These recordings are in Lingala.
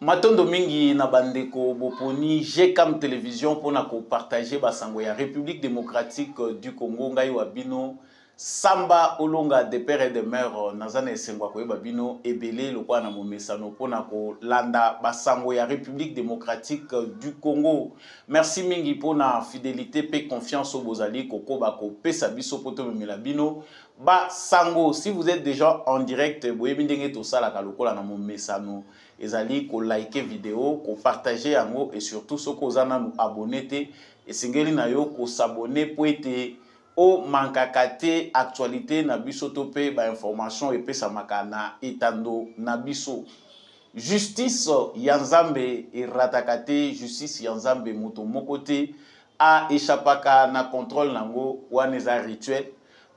Matondo mingi na bandeko boponi GCAM télévision pour na ko partager basango ya République démocratique du Congo ngai wabino Samba Olonga de père et de mère nazana esengwa ko babino ebele lokwa na momesano pona ko landa basango ya République démocratique du Congo. Merci mingi pona fidélité pe confiance au bozali koko bako pesa biso poto memela bino basango. Si vous êtes déjà en direct boyebi ndenge to sala ka lokola na momesano ezali ko liker vidéo ko partager yango et surtout ce ko zana nous abonner te et singeli na yo ko s'abonner pour être o mankakate actualité na biso topé ba information et pesa makana etando na biso. Justice yanzambe et ratakate justice yanzambe moto mokote a échappaka na contrôle nango waneza rituel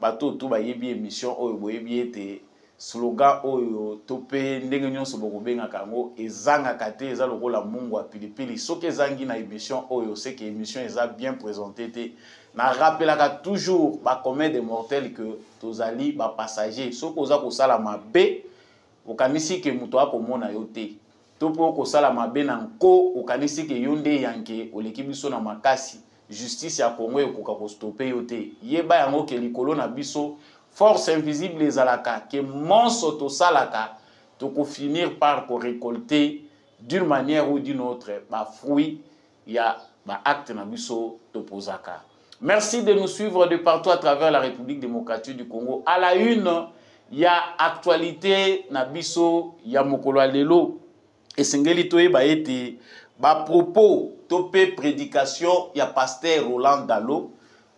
bato to ba yebi émission oyo boyebi ete slogan oyo topé ndenge nyonso bokobenga kango ezanga kate eza lokola mungu a pilipili soki ezangi na émission oyo c'est que émission eza bien présentée te na rappelaka toujours ba commun des mortels que tozali ba passager soki oza ko sala mabe okanisi ke muto akomona yo te to po ko sala mabe na nko okanisi ke yonde yanke oleki biso na makasi justice ya Congo ekoka ko stopper yo te yeba yango ke likolo na biso force invisible ezalaka que monso to salaka to ko finir par ko récolter d'une manière ou d'une autre ba fruit ya ba acte na biso to posaka. Merci de nous suivre de partout à travers la République démocratique du Congo. À la une, il y a actualité na biso ya mokolo lelo et sengeli toye ba ete ba propos topé prédication ya pasteur Roland Dalo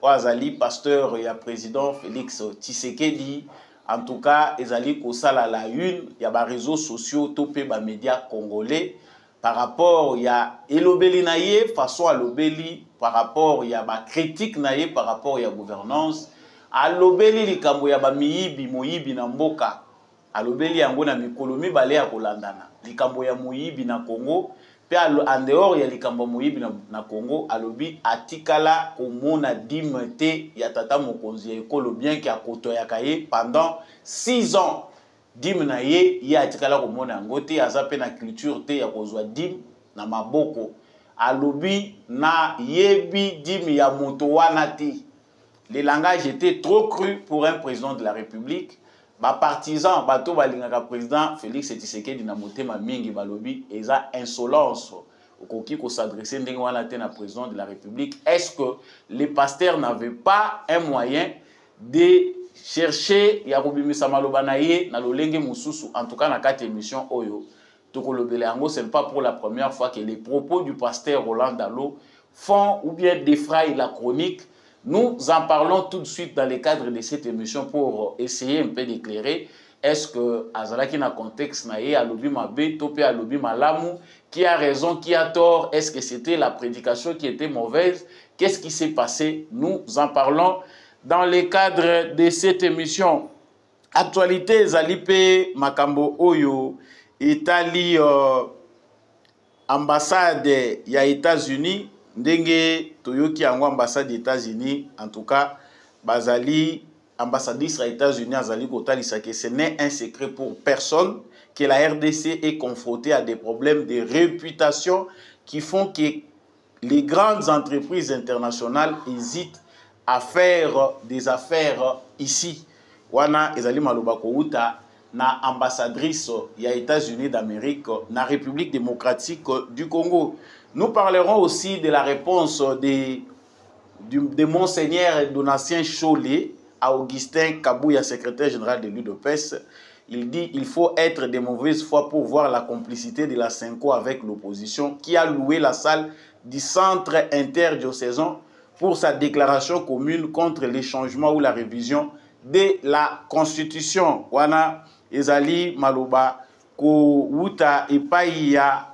Azali pasteur ya président Félix Tshisekedi. En tout cas, ezali kosala la une ya ba réseaux sociaux topé ba médias congolais par rapport ya elobeli naye façon alobeli par rapport ya ba critique naye par rapport ya gouvernance alobeli likambo ya ba miyibi moyibi na mboka alobeli yango na mikolo mibale ya kolandana likambo ya moyibi na Congo pe en dehors ya likambo moyibi na Congo alobi atikala komona dimete ya tata mokonzi ya ekolo bien ki akoto ya kaye pendant 6 ans dim na ye ya atikala komona ngote azape na culture te ya kozwa dim na maboko alobi na yebi dim ya moto wana te. Le langage était trop cru pour un président de la République. Ba partisan bato balingaka président Félix Tshisekedi na motema mingi balobi eza insolence okoki ko s'adresser ndenge wana te na président de la République. Est-ce que les pasteurs n'avaient pas un moyen de chercher ya kobimisa maloba na ye na lolenge mususu? En tout cas na kati émission oyo tokolobele yango, ce n'est pas pour la première fois que les propos du pasteur Roland Dalo font ou bien défraient la chronique. Nous en parlons tout de suite dans le cadre de cette émission pour essayer un peu d'éclairer. Est-ce que Azalaki na contexte naïe alobi mabe topé alobi malamu, qui a raison, qui a tort? Est-ce que c'était la prédication qui était mauvaise? Qu'est-ce qui s'est passé? Nous en parlons dans le cadre de cette émission. Actualité Zalipe Makambo Oyo Italie ambassade ya États-Unis ndenge toyoki yango ambassade des États-Unis. En tout cas bazali ambassadrice des États-Unis azali kotalisa que ce n'est un secret pour personne que la RDC est confrontée à des problèmes de réputation qui font que les grandes entreprises internationales hésitent à faire des affaires ici. Wana ezali maloba kouta na ambassadrice ya États-Unis d'Amérique na République démocratique du Congo. Nous parlerons aussi de la réponse de Monseigneur Donatien Chollet à Augustin Kabouya, secrétaire général de l'UDPS. Il dit qu'il faut être de mauvaise foi pour voir la complicité de la Cinco avec l'opposition qui a loué la salle du centre interdiocésain pour sa déclaration commune contre les changements ou la révision de la Constitution. Wana ezali maloba ko wuta epaya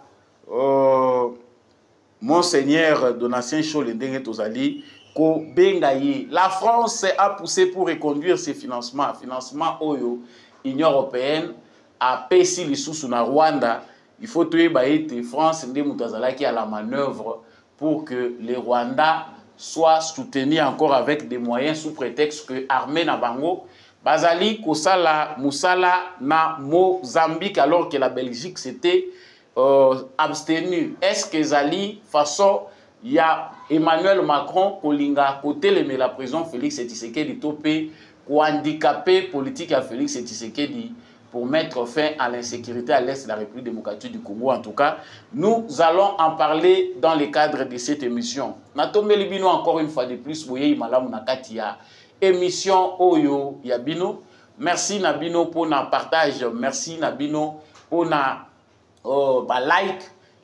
Monseigneur Donatien Chollet ndenge tozali ko bengaye. La France a poussé pour reconduire ses financements. Financement oyo Union européenne a payé les sous na Rwanda. Il faut tuer baïté France ndé mutazalaki à la manœuvre pour que les Rwandais soient soutenus encore avec des moyens sous prétexte que armée na bango bazali kosala musala na Mozambique alors que la Belgique c'était abstenu. Est-ce que Zali, façon, il y a Emmanuel Macron, Kolinga, côté le la prison Félix Tshisekedi, topé, ou handicapé politique à Félix Tshisekedi pour mettre fin à l'insécurité à l'est de la République démocratique du Congo. En tout cas, nous allons en parler dans le cadre de cette émission. Natombe Libino, encore une fois de plus, vous voyez, Malam Nakatia, émission Oyo Yabino. Merci Nabino pour notre partage. Merci Nabino pour notre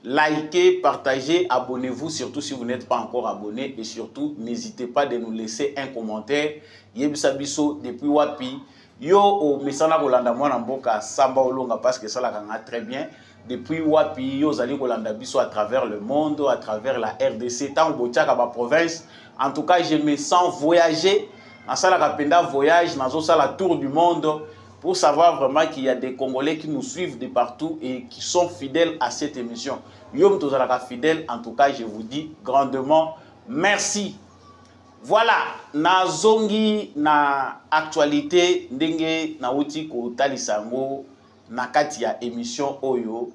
likez, partagez, abonnez-vous, surtout si vous n'êtes pas encore abonné. Et surtout, n'hésitez pas de nous laisser un commentaire. Yebisabiso depuis Wapi. Yo au Mesana Rolanda Mwana Mboka Samba Olonga parce que ça la gagné très bien. Depuis Wapi, yo Zali Rolanda Biso à travers le monde, à travers la RDC, tant au Botiaka ma province. En tout cas, je me sens voyager. Dans ça la Rapenda voyage, dans ça la tour du monde pour savoir vraiment qu'il y a des Congolais qui nous suivent de partout et qui sont fidèles à cette émission. Yom Tozalaka fidèle, en tout cas, je vous dis grandement merci. Voilà, na zongi na actualité ndenge na uti ko talisango na kati ya émission oyo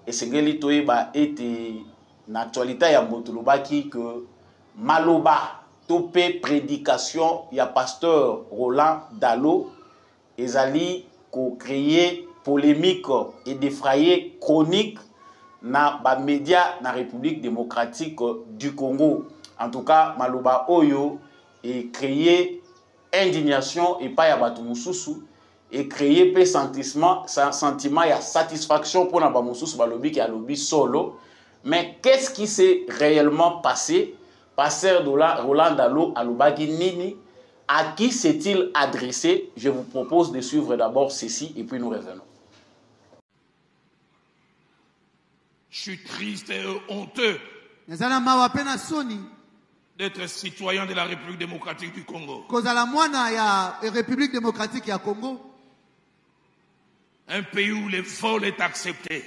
esengeli toyeba ete na actualité ya mbotolobaki que maloba topé prédication ya pasteur Roland Dalo ezali ko créer polémique et défrayer chronique na ba média na République démocratique du Congo. En tout cas, maloba oyo et créer indignation et pas ya batu mususu et créer pe sentiment ya satisfaction pour na ba mususu balobi ki alobi solo. Mais qu'est-ce qui s'est réellement passé? Pasteur Roland Dalo alobaki nini? À qui s'est-il adressé? Je vous propose de suivre d'abord ceci et puis nous revenons. Je suis triste et honteux d'être citoyen de la République démocratique du Congo. Un pays où le vol est accepté.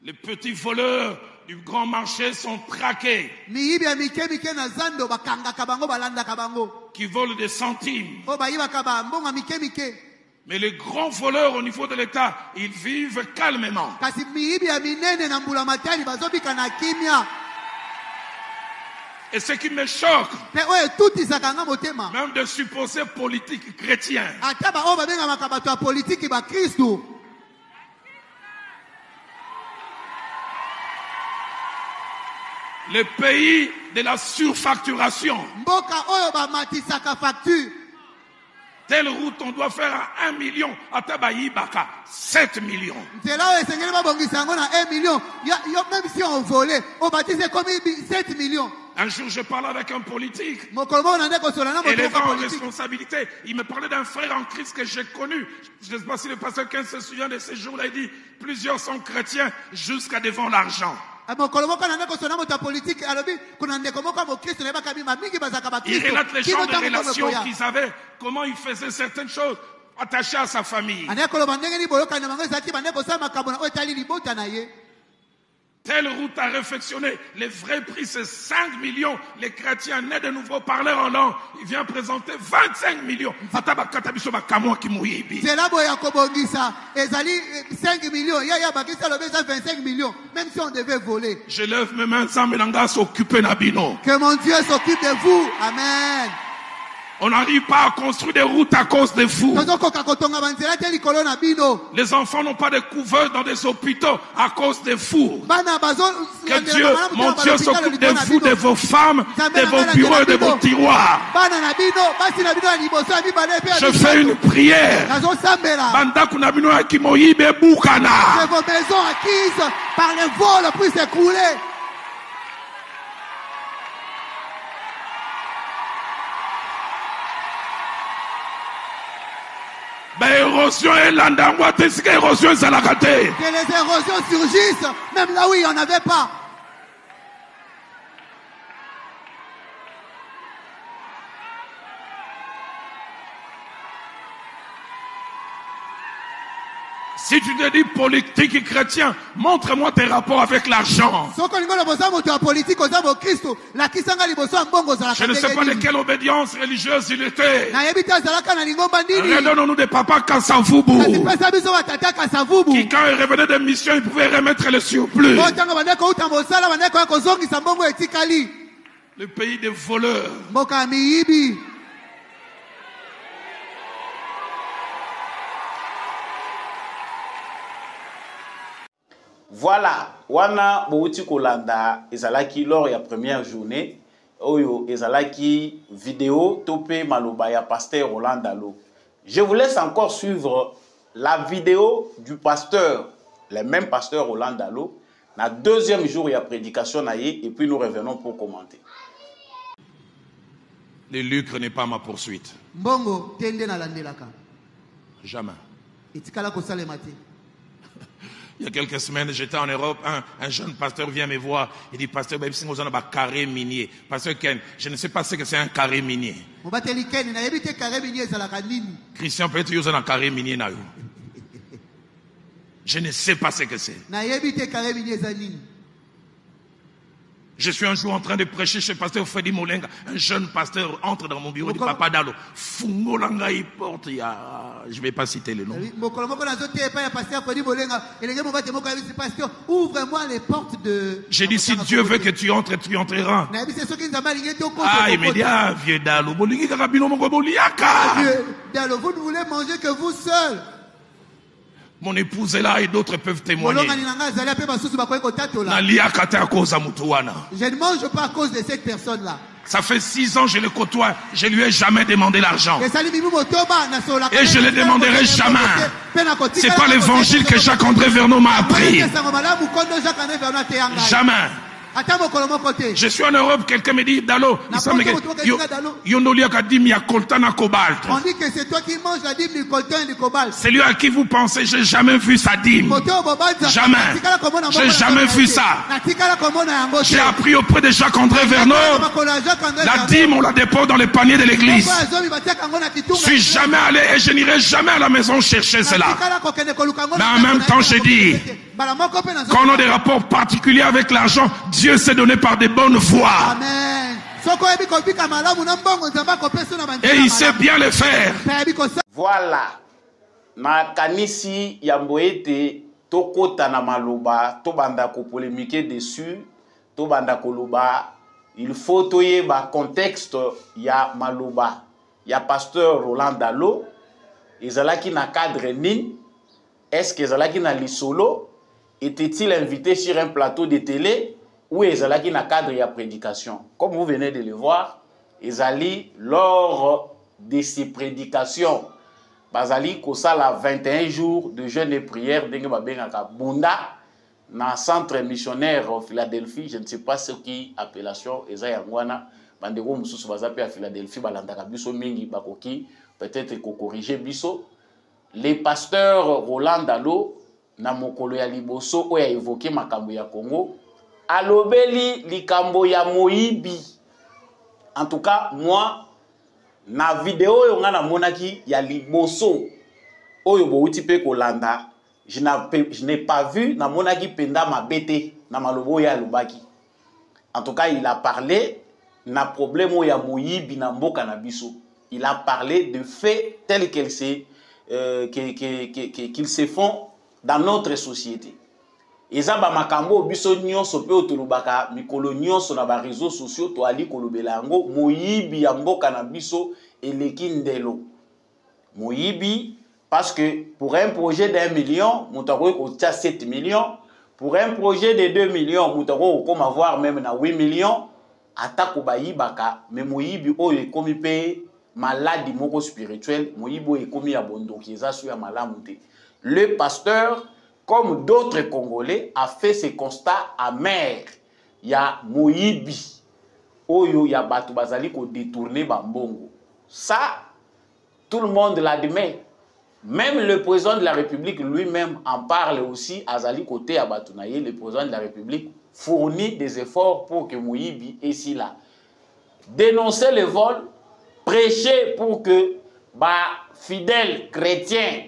Les petits voleurs du grand marché sont traqués. Qui volent des centimes. Mais les grands voleurs au niveau de l'État, ils vivent calmement. Et ce qui me choque, même de supposés politiques chrétiens, le pays de la surfacturation. Telle route, on doit faire à 1 million. À Tabayi Baka, 7 millions. Même si on volait, on bâtissait comme 7 millions. Un jour, je parlais avec un politique. Élevant en responsabilité. Il me parlait d'un frère en Christ que j'ai connu. Je ne sais pas si le pasteur 15 se souvient de ces jours-là. Il dit, plusieurs sont chrétiens jusqu'à devant l'argent. Il relate les gens de relations qu'ils avaient, comment ils faisaient certaines choses attachées à sa famille. Telle route à réfectionner. Le vrai prix, c'est 5 millions. Les chrétiens nés de nouveau parleurs en langue, il vient présenter 25 millions. C'est là où il y a 5 millions. Il y a 25 millions. Même si on devait voler. Je lève mes mains sans me s'occuper d'Abino. Que mon Dieu s'occupe de vous. Amen. On n'arrive pas à construire des routes à cause des fous. Les enfants n'ont pas de couveuse dans des hôpitaux à cause des fous. Que Dieu, mon Dieu, s'occupe de vous, de vos femmes, de vos bureaux, de vos tiroirs. Je fais une prière. Que vos maisons acquises par les vols puissent s'écrouler. Que les érosions surgissent, même là où il n'y en avait pas. Si tu te dis politique et chrétien, montre-moi tes rapports avec l'argent. Je ne sais pas de quelle obédience religieuse il était. Redonnons-nous des papas Kassavubu. Qui, quand il revenait de mission, il pouvait remettre le surplus. Le pays des voleurs. Voilà, wana bouti kolanda ezalaki lors ya première journée oyo ezalaki vidéo topé maloba ya pasteur Roland Dalo. Je vous laisse encore suivre la vidéo du pasteur, le même pasteur Roland Dalo, na deuxième jour ya prédication naïe et puis nous revenons pour commenter. Le lucre n'est pas ma poursuite. Mbongo tende na landelaka. Jamais. Itikala ko salemati. Il y a quelques semaines, j'étais en Europe, un jeune pasteur vient me voir, il dit, pasteur, carré minier. Pasteur Ken, je ne sais pas ce que c'est un carré minier. Christian, peut-être qu'il y a un carré minier. Je ne sais pas ce que c'est. Je suis un jour en train de prêcher chez pasteur Freddy Molenga. Un jeune pasteur entre dans mon bureau, dit Papa Dalo. Fungolanga, il porte. Je ne vais pas citer le nom. Ouvre-moi les portes de. J'ai dit si Dieu veut que tu entres, tu entreras. Ah, il me dit, ah, vieux Dalo. Vieux Dalo, vous ne voulez manger que vous seul. Mon épouse est là et d'autres peuvent témoigner. Je ne mange pas à cause de cette personne-là. Ça fait 6 ans que je le côtoie. Je ne lui ai jamais demandé l'argent. Et je ne le demanderai jamais. Ce n'est pas l'évangile que Jacques-André Verneau m'a appris. Jamais. Je suis en Europe, quelqu'un me dit, Dalo, on dit que c'est toi qui manges la dîme du coltan et du cobalt. C'est lui à qui vous pensez, j'ai jamais vu sa dîme. Jamais. J'ai jamais vu ça. J'ai appris auprès de Jacques-André Verneau. La dîme, on la dépose dans les paniers de l'église. Je suis jamais allé et je n'irai jamais à la maison chercher cela. Mais en même temps, je dis, quand on a des rapports particuliers avec l'argent, Dieu s'est donné par des bonnes voies. Amen. Et il sait bien le faire. Voilà. Na kanisi yamboete tokota na maloba to banda ko polémiquer dessus to banda ko loba il faut toyer ba contexte ya maloba ya pasteur Roland Dalo ezalaki na cadre nini, est-ce que ezalaki na lisolo, était-il invité sur un plateau de télé ou ezalaki na cadre ya prédication. Comme vous venez de le voir, ezali lors de ces prédications bazali kosala 21 jours de jeûne et prière ndenge babengaka bunda na centre missionnaire Philadelphie. Je ne sais pas ce qui appellation eza yangwana bandeko mususu bazape à Philadelphie balandaka biso mingi bakoki peut-être ko corriger biso. Les pasteurs Roland Dalo na mokolo ya liboso oyo évoqué makambo ya Congo alobeli likambo ya moyibi. En tout cas, moi na vidéo yo nga na monaki ya liboso oyo bouti pe kolanda, je n'ai pas vu na monaki penda mabete na malobo ya lubaki. En tout cas, il a parlé na problème ya moyibi na mboka na biso. Il a parlé de faits tels qu'ils se font dans notre société. Eza ba makambo biso nyonso pe otulubaka mikolo nyonso na ba réseaux sociaux to ali kolobela yango moyibi ya mboka na biso eleki ndelo. Moyibi parce que pour un projet d'1 million, mutako ko tia 7 millions, pour un projet de 2 millions, mutako ko avoir même na 8 millions, atako bayibaka, mais moyibi oyo ekomi pe maladie moko spirituelle, moyibo ekomi ya bondoki eza su ya malamu te. Le pasteur comme d'autres Congolais, a fait ce constat amer. Il y a Moyibi, Oyo, il y a Batu Bazali qui détourné Bambongo. Ça, tout le monde l'admet. Même le président de la République lui-même en parle aussi. Azali côté à Batounaye, le président de la République fournit des efforts pour que Moyibi est ici là. Dénoncer le vol, prêcher pour que bah, fidèles chrétiens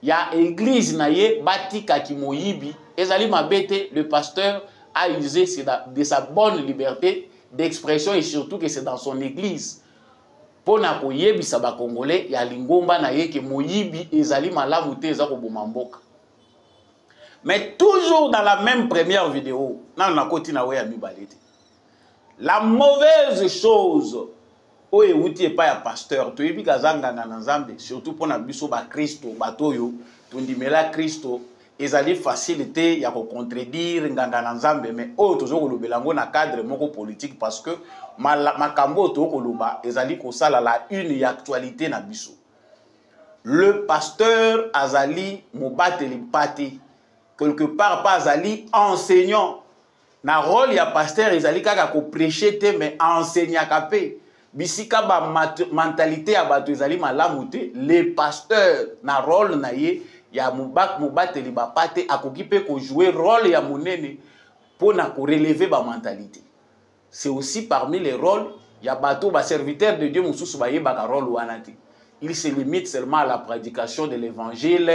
ya église na ye batika ki moyibi ezali mabete, le pasteur a usé de sa bonne liberté d'expression et surtout que c'est dans son église pour na koyebisa ba congolais ya lingomba na ye ke moyibi ezali malamu te eza koboma mboka. Mais toujours dans la même première vidéo, na koti na we ya mibale te. La mauvaise chose oye wuti epa ya pasteur toyebi kazanganga na Nzambe surtout pona biso ba Kristo batoyo tondimela Kristo ezali facilité ya ko contredire nganga na Nzambe mais oyo tozo kolobela ngo na cadre moko politique parce que makambo to koloba ezali ko sala la une ya actualité na biso. Le pasteur azali mobateli pati quelque part pas azali enseignant na rôle ya pasteur ezali kaka ko prêcher te mais enseignant kapé bisika ba mentalité ya bato ezali malamu te. Les pasteurs na rôle na ye ya mobateli ba pate akoki pe ko jouer rôle ya monene pour na ko relever ba mentalité. C'est aussi parmi les rôles ya bato ba serviteurs de Dieu mususu ba yeba ka rôle wana te. Ils se limitent seulement à la prédication de l'évangile,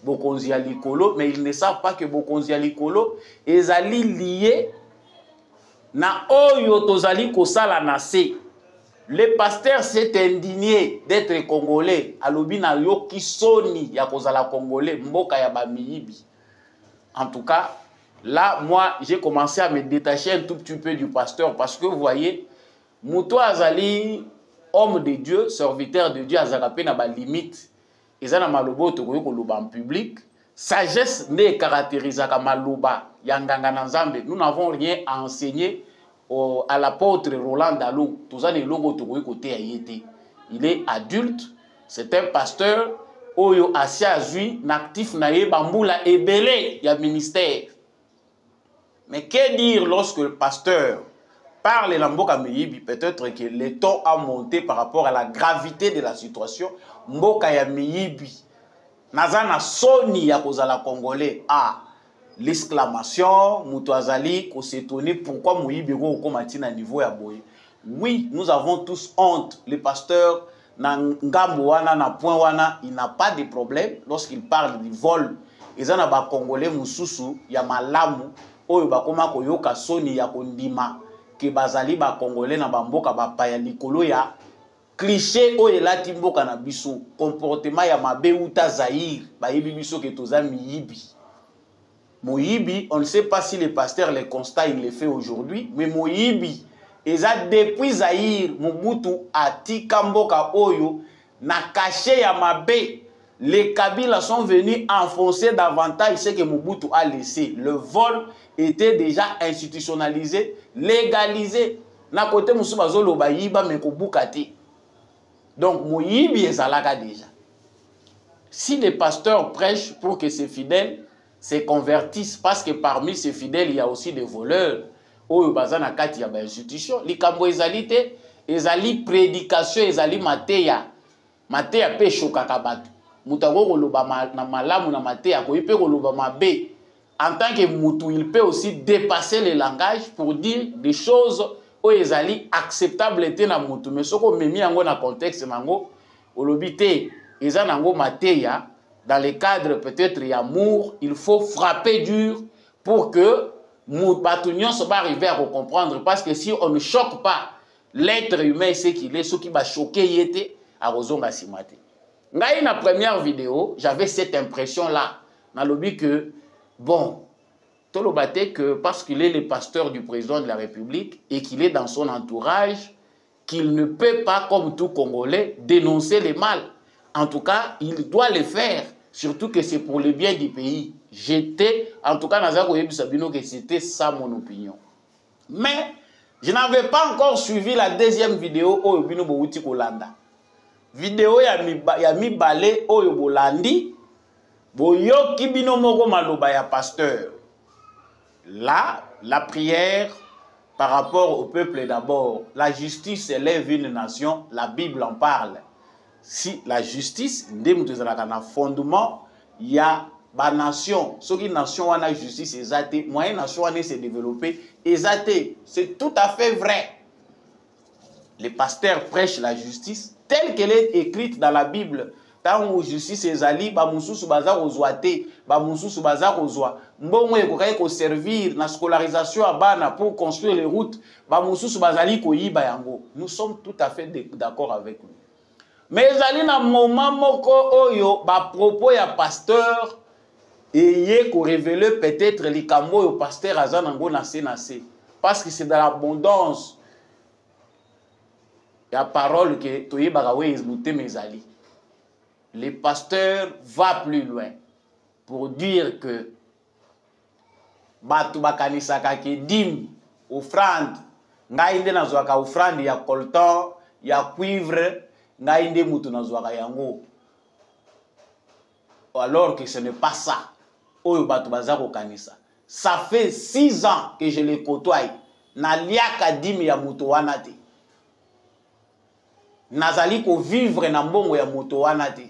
bokonzi ya likolo, mais ils ne savent pas que bokonzi ya likolo ezali lié na oyo tozali kosala na se. Le pasteur s'est indigné d'être congolais. Alobi na yo kisoni ya kozala congolais, mboka ya bamiyibi. En tout cas, là, moi, j'ai commencé à me détacher un tout petit peu du pasteur parce que vous voyez, Mouto Azali, homme de Dieu, serviteur de Dieu, Azakapé n'a pas limite. Et ça n'a malobo tokoyo koloba en public. Sagesse ne caractérise comme maloba yanganga nanzambe. Nous n'avons rien à enseigner à l'apôtre Roland Dalo. Tout ça, il est adulte, c'est un pasteur. Oyo asia zui n'actif nae bamboula et belé ya ministère. Mais que dire lorsque le pasteur parle l'amboka miyibi, peut-être que le ton a monté par rapport à la gravité de la situation. Mboka ya miyibi nazana soni ya kozala congolais a l'exclamation muto azali ko s'étonner pourquoi moyibi ko komati na niveau ya boye. Oui, nous avons tous honte. Le pasteur na ngambo wana na point wana, il n'a pas de problème lorsqu'il parle du vol. Ezana ba congolais mususu ya malamu oyo bakoma koyoka soni ya kondima ke bazali ba congolais na bamboka ba paya likolo ya cliché oyo elati mboka na biso comportement ya mabe uta Zaïre ba yebi biso ke toza miyibi. Moyibi, on ne sait pas si le pasteur le constat il le fait aujourd'hui, mais Moyibi eza depuis Zaïre Mobutu atika mboka oyo na caché ya mabe. Les Kabila sont venus enfoncer davantage ce que Mobutu a laissé. Le vol était déjà institutionnalisé, légalisé. Na côté musuba zolo ba yiba meko bukati. Donc Moyibi ezalaka déjà. Si les pasteurs prêchent pour que ses fidèles se convertissent, parce que parmi ces fidèles il y a aussi des voleurs. Oyo bazana kati ya ba institution, likambo ezali te, ezali prédication, ezali mateya. Mateya pe shokaka batu. Moutako koloba na malamu na mateya ko ipe koloba mabe. En tant que moutou, il peut aussi dépasser le langage pour dire des choses oyo ezali acceptable te na moutou. Mais soko memi yango na contexte nango, olobi te, eza nango mateya, dans le cadre peut-être d'amour, il faut frapper dur pour que Batunion se va arriver à comprendre, parce que si on ne choque pas l'être humain, c'est qu'il est, ce qui va choquer yété à Rozonga Simate. Dans la première vidéo, j'avais cette impression-là, dans le but que, bon, Tolobate, que parce qu'il est le pasteur du président de la République et qu'il est dans son entourage, qu'il ne peut pas, comme tout Congolais, dénoncer le mal. En tout cas, il doit le faire, surtout que c'est pour le bien du pays. J'étais, en tout cas, que c'était ça mon opinion. Mais, je n'avais pas encore suivi la deuxième vidéo au Bino Bouti Kolanda. Vidéo ya mi balé au Bolandi, boyo kibino moko maloba ya pasteur. Là, la prière par rapport au peuple d'abord. La justice élève une nation, la Bible en parle. Si la justice, un fondement, il y a ba nation, ce qui nation a justice exacte, moyen nation a se développer exacte, c'est tout à fait vrai. Les pasteurs prêchent la justice telle qu'elle est écrite dans la Bible, tango justice ezali ba mususu baza kozwa te ba mususu baza kozwa mbongo ekokai ko servir na scolarisation ya bana pour construire les routes ba mususu bazali koyiba yango. Nous sommes tout à fait d'accord avec lui. Mais ezali na moment moko oyo ba propos ya pasteur et ko révéler peut-être likambo yo pasteur azanango na senase parce que c'est dans l'abondance la parole que toye bagawe ezmute mezali. Le pasteur va plus loin pour dire que batu bakanisa kake dim offrande ngai nde nazwaka offrande ya coltan ya cuivre ngai nde mutu nazwaka yango, alors que ce n'est pas ça. Oyo batu bazako kanisa. Ça fait 6 ans que je le côtoie. Na liaka dim ya mutu wana te. Nazali ko vivre na mbongo ya mutu wana te.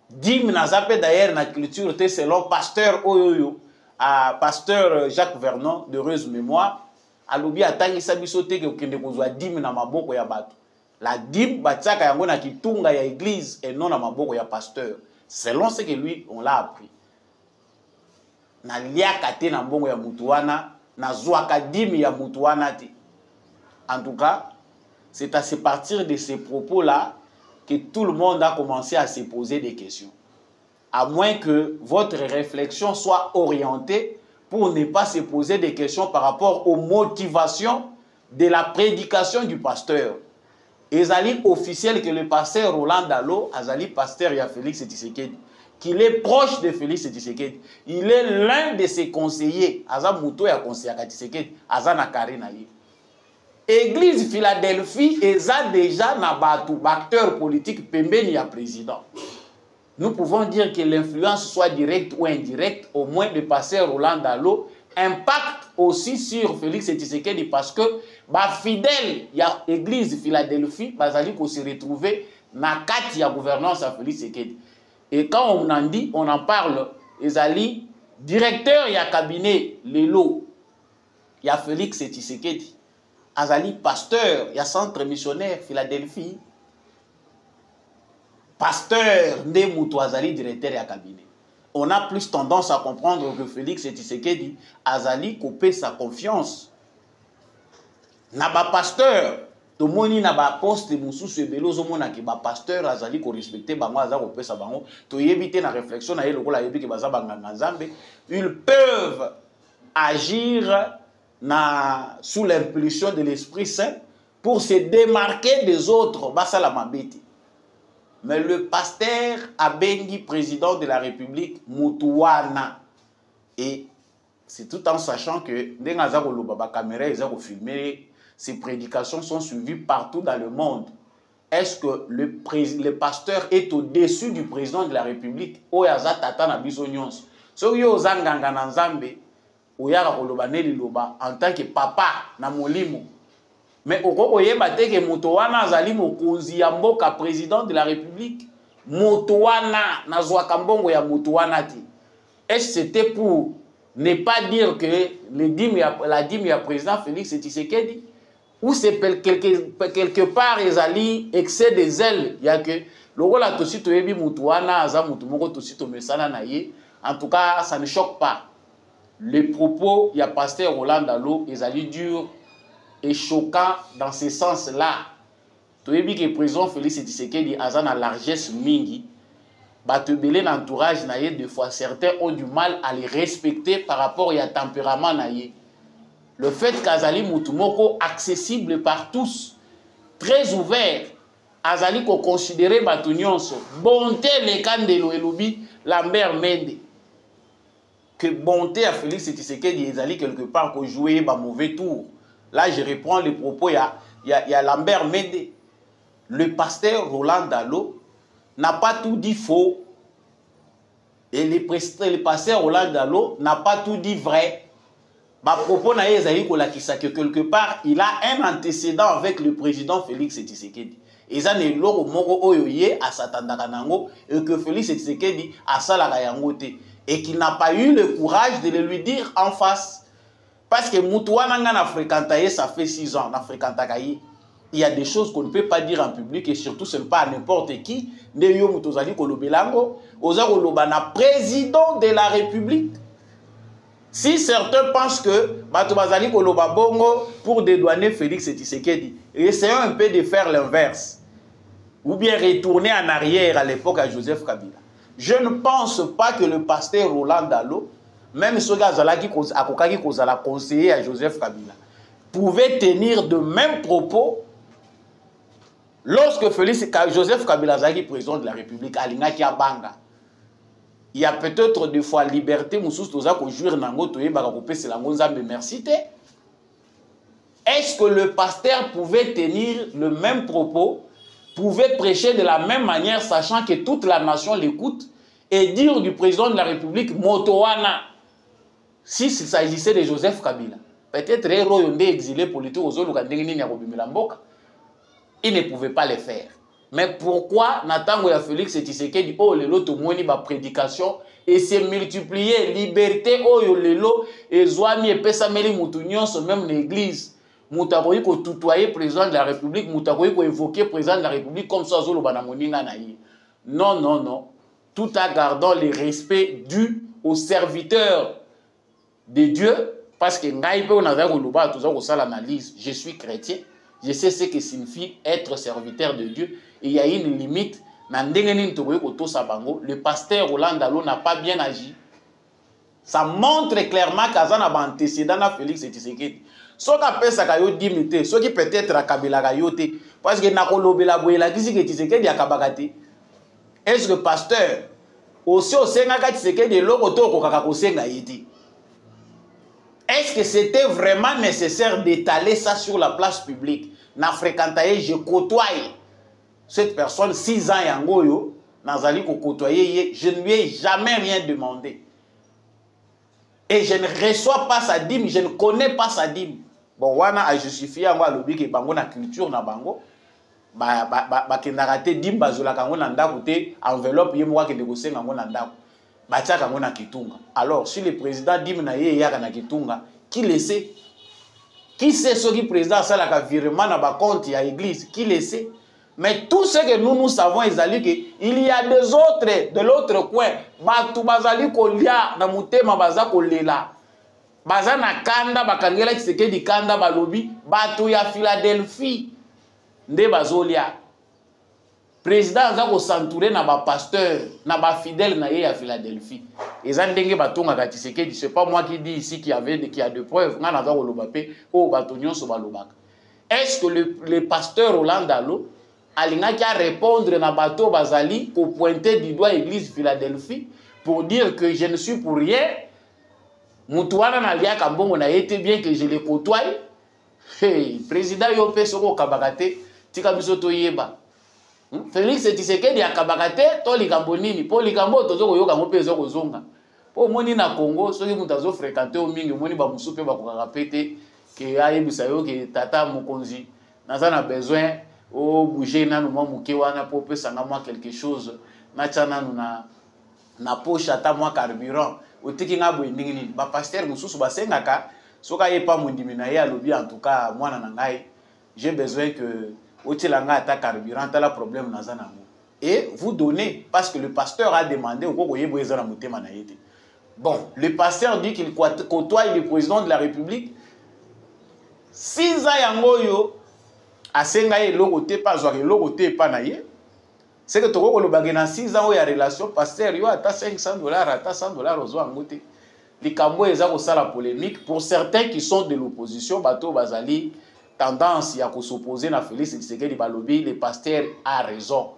Dim nazape d'ailleurs na culture te selon pasteur oyoyo à pasteur Jacques Vernon de heureuse mémoire alobi atangisa biso te ke okende kozwa dim na maboko ya bato. La dim batiaka yango na kitunga ya église et non na maboko ya pasteur. Selon ce que lui on l'a appris. Na liaka te na mbongo ya mutu wana na zwaka dim ya mutu wana te. En tout cas, c'est à se partir de ces propos-là que tout le monde a commencé à se poser des questions. À moins que votre réflexion soit orientée pour ne pas se poser des questions par rapport aux motivations de la prédication du pasteur. Ezali officiel que le pasteur Roland Dalo, Azali pasteur ya Félix Tshisekedi, qu'il est proche de Félix Tshisekedi. Il est l'un de ses conseillers. Aza Muto ya conseiller à Tshisekedi, Aza Nakari na ye. Église Philadelphie eza déjà na batu acteur politique pembeni ya président. Nous pouvons dire que l'influence soit directe ou indirecte, au moins le pasteur Roland Dalo impacte aussi sur Félix Tshisekedi parce que ba fidèle ya église Philadelphie bazali ko se retrouver na kati ya gouvernance à Félix Tshisekedi. Et quand on en dit, on en parle, ezali directeur ya cabinet Lelo ya Félix Tshisekedi. Azali pasteur, il y a centre missionnaire Philadelphie. Pasteur Ndemuto Azali directeur ya cabinet. On a plus tendance à comprendre que Félix Tshisekedi Azali coupé sa confiance. Naba pasteur, to moni naba poste mususu ebelo zo mona ki ba pasteur Azali ko respecter bango aza ko pesa bango to yebite na réflexion na ye lokola yebi ke baza banganga nzambe, ils peuvent agir sous l'impulsion de l'Esprit Saint pour se démarquer des autres. Mais le pasteur Abengi, président de la République, Mutuwana, et c'est tout en sachant que ces prédications sont suivies partout dans le monde. Est-ce que le pasteur est au-dessus du président de la République? Oyaza tata na bisonyons. So yo zanganga na nzambe oyaka koloba ne liloba en tant que papa na molimo. Mais okoko yeba te ke moto wana azali mokonzi ya mboka président de la République. Moto wana nazwaka mbongo ya moto wana te. Est-ce que c'était pour ne pas dire que la dîme ya président Félix Tshisekedi? Ou c'est quelque part ezali excès de zèle ya que lokola tosi toyebi moto wana aza moto moko tosi to mesana na ye. En tout cas, ça ne choque pas. Les propos, il y a pasteur Roland Dalo, ils allaient dur et choquant dans ce sens-là. Tu as vu que le président Félix Tshisekedi a une largesse mingi. Batebele l'entourage naïe, des fois certains ont du mal à les respecter par rapport à tempérament naïe. Le fait qu'Azali Moutoumoko accessible par tous, très ouvert, Azali ko considéré Batounions, bonté les Kandelo Eloubi, Lambert Mende. Que bonté à Félix Tshisekedi ezali quelque part qu'on jouait un mauvais tour. Là, je reprends les propos, il y a Lambert Mende. Le pasteur Roland Dalo n'a pas tout dit faux. Et le pasteur Roland Dalo n'a pas tout dit vrai. Ma propos na ezali kolakisa que quelque part, il a un antécédent avec le président Félix Tshisekedi. Et ça n'est l'oro moro oyoye à satandaka nango et que Félix Tshisekedi a salaka yango te. Et qu'il n'a pas eu le courage de le lui dire en face. Parce que Moutouana n'a fréquenté, ça fait 6 ans, n'a fréquenté. il y a des choses qu'on ne peut pas dire en public et surtout ce n'est pas à n'importe qui. Neyo mutozali kolobelango, oza kolobana président de la République. Si certains pensent que Batobazali koloba bongo pour dédouaner Félix Tshisekedi, essayons un peu de faire l'inverse. Ou bien retourner en arrière à l'époque à Joseph Kabila. Je ne pense pas que le pasteur Roland Dalo, même ce gars qui a conseillé à Joseph Kabila, pouvait tenir de mêmes propos lorsque Joseph Kabila est président de la République, Alinga Kiabanga. Il y a peut-être des fois liberté, est-ce que le pasteur pouvait tenir le même propos, pouvait prêcher de la même manière, sachant que toute la nation l'écoute, et dire du président de la République, Motowana, s'il s'agissait de Joseph Kabila, peut-être héros exilé politique il ne pouvait pas le faire. Mais pourquoi Natango ya Félix Tshisekedi oh lelo to moni ba prédication et s'est multiplié liberté oh yo lelo et zwami et pesa meli mutu nyonso même l'église mutakoyi ko tutoyer président de la République mutakoyi ko évoquer président de la République comme ça zolo bana moninga na yi. Non non non, tout en gardant le respect dû aux serviteurs de Dieu parce que ngai pe onaza ko luba tuza ko sala analyse, je suis chrétien. Je sais ce que signifie être serviteur de Dieu. Et il y a une limite. Le pasteur Roland Dalo n'a pas bien agi. Ça montre clairement qu'Azan a antécédent à Félix Tshisekedi. Ce qui appelle ça kayo dimité, ce qui peut-être à Kabila kayote, parce que Nakolobela Bouela qui que Tshisekedi a kabagate. Est-ce que pasteur aussi au Senga Tshisekedi lokoto kokaka Senga yedi? Est-ce que c'était vraiment nécessaire d'étaler ça sur la place publique? Na fréquenté, je côtoie cette personne 6 ans yangoyo, nazali ko côtoyer, je ne lui ai jamais rien demandé. Et je ne reçois pas sa dîme, je ne connais pas sa dîme. Bon, wana a justifié ngo alobi ke bango na culture na bango. Ba kendakate dîme bazola kango na ndako te, enveloppe ye mwa ke de kosenga ngo na ndako. Batiaka ngo na kitunga. Alors, si le président dit na ye yaka na kitunga, qui le sait? Qui sait ce qui président ça la virement na ba compte ya église? Qui le sait? Mais tout ce que nous savons ezali que il y a des autres de l'autre coin, batu bazali kolia na mutema baza kolela. Baza na kanda bakangela Tshisekedi kanda balobi, batu ya Philadelphie nde bazolia. Président Zako s'entourer na ba pasteur, na ba fidèle na ye à Philadelphie. Et Zandenge batonga ka Tshisekedi, c'est pas moi qui dis ici qu'il y a de preuves. Na Zako lobape, oh batonyon so balobaka. Est-ce que le pasteur Roland Dalo alinga qui a répondre na bateau bazali pour pointer du doigt l'église Philadelphie pour dire que je ne suis pour rien. Mutuana na lia kambongo na été bien que je le côtoie. Hey, président yo pe soko kabakate, tika biso to yeba. Félix Tshisekedi akabakate to likambo nini po likambo tozo koyoka ngo pezo kozonga po moni na Congo soki mutazo fréquenter o mingi moni ba musupe ba kokaka pete ke ayebisa yo ke tata mokonzi naza na besoin o bouger nanu mwa muke wana po pesa nga mwa quelque chose na tchana na poche ata mwa carburant otiki nga boye ndingi nini ba pasteur mususu basengaka soka yepa mondimi na ye alobi en tout cas mwana na ngai j'ai besoin que ta carburant, la problème nazana. Et vous donnez, parce que le pasteur a demandé, bon, le pasteur dit qu'il côtoie le président de la République. 6 ans yangoyo, a sengaye logote pas, zoare logote pas naye. C'est que toko le bagena 6 ans où il y a relation, pasteur, yo ata $500, ata $100 aux angote. Les cambo eza ko sala polémique pour certains qui sont de l'opposition, bato bazali tendance à s'opposer à Félix Tshisekedi balobi, le pasteur a raison.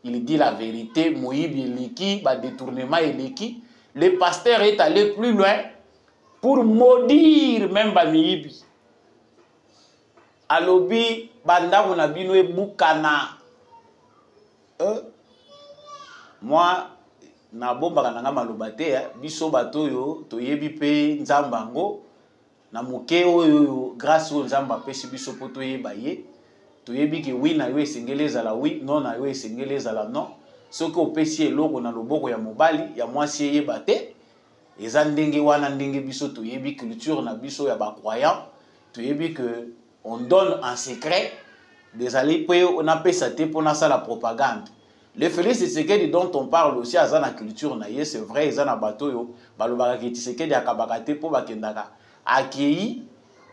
Il dit la vérité, Moïbi Eleki, détournement Eleki. Le pasteur est allé plus loin pour maudire même Bamiibi. Alobi, banda bonabino e bukana. Moi, na bomba kananga malobate, biso bato yo, toyebi pe nzambango. Na moke oyo grâce aux nzamba pesi biso poto yeba ye toyebi ke oui na yo esengeleza la oui non na yo esengeleza la non soki opesi eloko na loboko ya mobali ya mwasi yeba te eza ndenge wana ndenge biso toyebi culture na biso ya ba croyant toyebi que on donne en secret désolé, on a payé ça pour la propagande. Le Félix Tshisekedi dont on parle aussi à la culture, c'est vrai, ils ont un bateau, Balobaki Tshisekedi a kabakate pour Bakendaka. Accueilli,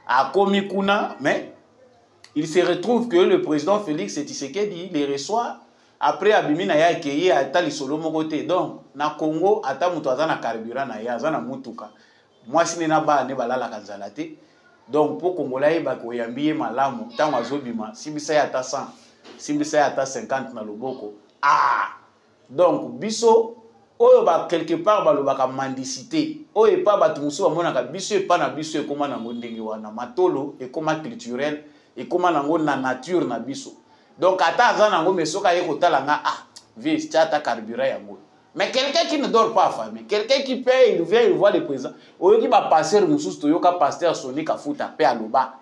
a commis Kuna, mais il se retrouve que le président Félix Tshisekedi les reçoit après Abimina ya accueilli à Tali Solo Mokote. Donc, na Congo, ata mutu azana carburant na ya, azana mutuka. Moi, si nena ba ne balala kanzalate. Donc, pour Congolais, bako yambiye malamu, tango azobima, simbisa ya ata 100, simbisa ya ata 50 na loboko. Ah! Donc, biso, oyo ba quelque part balobaka mendicité. Oyo pas batumusu bamonaka biso e pas na biso e koma na ndenge wana matolo e koma culturel e koma nango na nature na biso. Donc ata aza nango mesoka ye kotala nga ah, vie chata carburant yango. Mais quelqu'un qui ne dort pas à famille, quelqu'un qui paye, il vient, il voit le président. Oyo ki ba pasteur mususu to yoka pasteur Sonic Afuta pe aloba.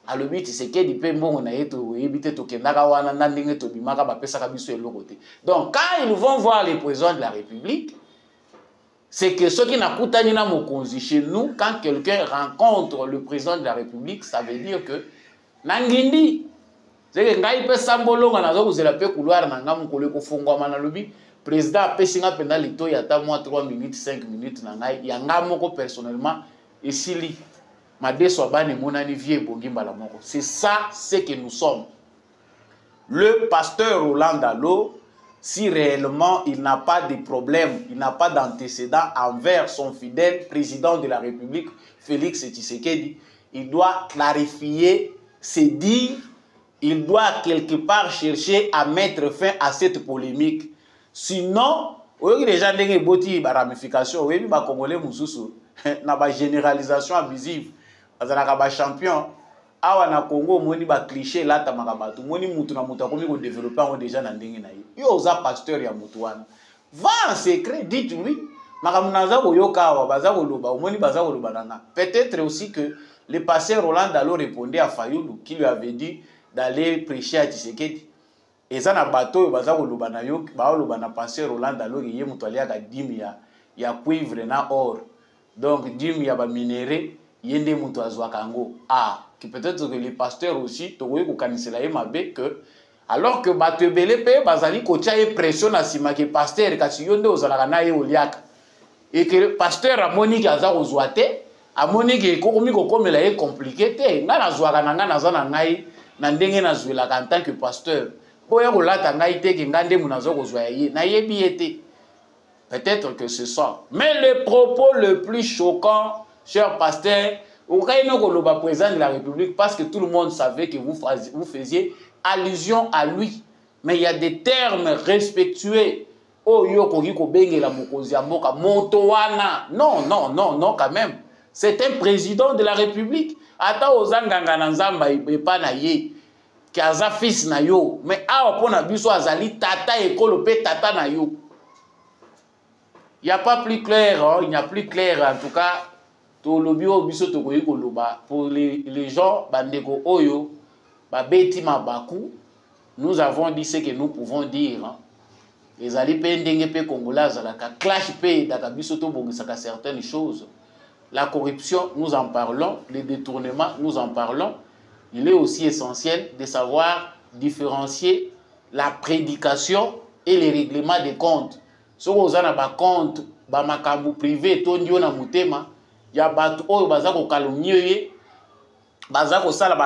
Alobi Tshisekedi pe mbongo na yeto ebite to kendaka wana na ndenge to bimaka ba pesaka biso eloko te. Donc quand ils vont voir le président de la République, c'est que ceux qui n'akutani na mokonzi chez nous, quand quelqu'un rencontre le président de la République, ça veut dire que nangindi c'est que ngai pe sambolonga na zo kozela pe couloir na ngamu kole ko fongwa na lobi président apesinga penda lito ya ta moi 3 minutes 5 minutes na ngai ya ngamo ko personnellement esili madeso bani monani vie bongimba la moko. C'est ça ce que nous sommes. Le pasteur Roland Dalo, si réellement il n'a pas de problème, il n'a pas d'antécédent envers son fidèle président de la République, Félix Tshisekedi, il doit clarifier, se dire, il doit quelque part chercher à mettre fin à cette polémique. Sinon, les gens ont des ramifications, les Congolais ont une généralisation abusive. Ils ont champion. Awa na Congo moni ba cliché là tamaka batu moni mutu na mutu akomi ko développer déjà na ndenge na ye yo za pasteur ya mutu wana va en secret dites-lui makamunaza ko yoka wa baza ko loba moni baza ko loba nanga. Peut-être aussi que le pasteur Roland Dalo répondait à Fayoulou qui lui avait dit d'aller prêcher à Tshisekedi et ça na bateau baza ko loba na yo ba loba na pasteur Roland Dalo ye mutu aliaka dimi ya cuivre na or donc dimi ya ba minéré yende mutu azwa kango ah peut-être que les pasteurs aussi tokoyi ko kanisela ye mabe que alors que bato ebele pe bazali kotia ye pression na sima ke pasteur kasi yo nde ozalaka na ye oliaka et que pasteur amoni ki aza kozwa te amoni ki ekokomi kokomela ye compliqué te nga nazwaka na nga naza na ngai na ndenge nazwelaka en tant que pasteur boya kolata ngai te ke nga nde mu nazwa kozwa ya ye nayebi ye te. Peut-être que c'est ça. Mais le propos le plus choquant, cher pasteur, au cas où le président de la République, parce que tout le monde savait que vous faisiez allusion à lui. Mais il y a des termes respectueux. Oh, yoko benge la mokozi amboka motowana. Non, non, non, non, quand même. C'est un président de la République. Ata ozanganga na nzamba epa na ye. Ki aza fils na yo. Mais awa pona biso azali tata ekolo pe tata na yo. Il n'y a pas plus clair, hein? Il n'y a plus clair en tout cas. Pour les gens, bandeko oyo, babeti mabaku, nous avons dit ce que nous pouvons dire. Hein? Les alliés pendenge pe congolais, la clash pe dakabisoto bongisaka certaines choses. La corruption, nous en parlons. Les détournements, nous en parlons. Il est aussi essentiel de savoir différencier la prédication et les règlements des comptes. Si vous avez un compte, un privé, na mutema. Il y a des gens qui calomnient,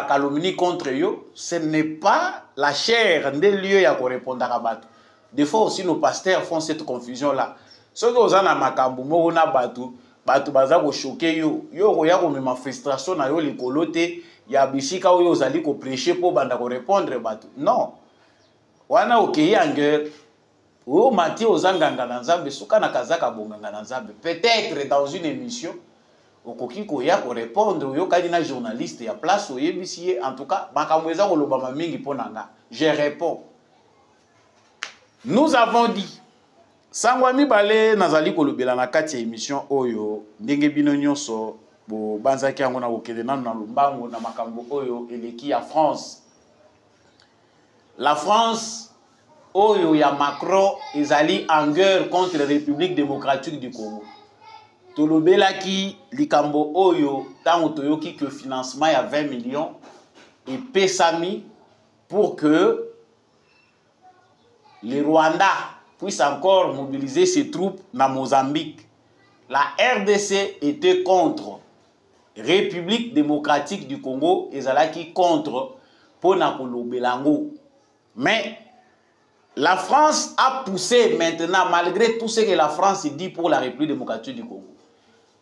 calomnie contre eux. Ce n'est pas la chair des lieux à répondre à Bato. Des fois aussi, nos pasteurs font cette confusion-là. Ceux qui ont un makambu, ils ont Bato bazako choqué yo. Yo ya ko ma frustration na yo likolote ya bisika yo zali ko prêcher pour banda ko répondre Bato. Non. Wana okei anger. Oh mati ozanganga na Nzambe suka na kazaka bonganga na Nzambe. Peut-être dans une émission okoki ko ya ko répondre yo kadi na journaliste ya place oyebisi en tout cas makamweza ko lobama mingi ponanga. Je réponds. Nous avons dit Sangwami Balé nazali kolobela na kati ya émission oyo ndenge bino nyonso bo banzaki yango na kokende nanu na lombango na makambo oyo eleki ya France. La France oyo ya Macron ezali en guerre contre la République démocratique du Congo. Tolobela ki likambo oyo tango toyoki que financement ya 20 millions et pesami pour que le Rwanda puisse encore mobiliser ses troupes dans Mozambique. La RDC était contre. République démocratique du Congo, ezalaki contre Ponakolo Belango. Mais la France a poussé maintenant, malgré tout ce que la France dit pour la République démocratique du Congo.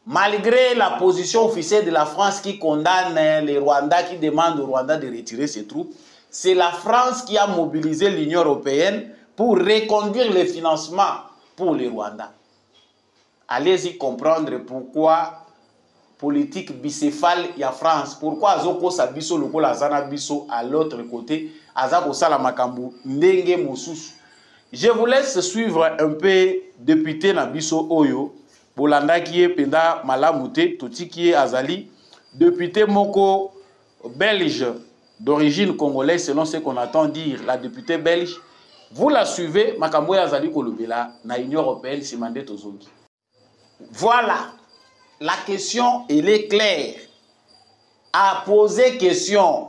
Malgré la position officielle de la France qui condamne les Rwandais, qui demande au Rwanda de retirer ses troupes, c'est la France qui a mobilisé l'Union européenne pour reconduire les financements pour les Rwandais. Allez-y comprendre pourquoi politique bicéphale y a France. Pourquoi Azoko Sabiso Loko Lazana Biso à l'autre côté, Azako Salamakambu, Ndenge Mosusu. Je vous laisse suivre un peu député Nabiso Oyo, Bolanda qui est Penda Malamute, Toti qui est Azali, député Moko belge d'origine congolaise, selon ce qu'on entend dire, la députée belge. Vous la suivez, Makambo Azali Kolobela, na Union européenne, Simande Tozongi. Voilà. La question, elle est claire. À poser question.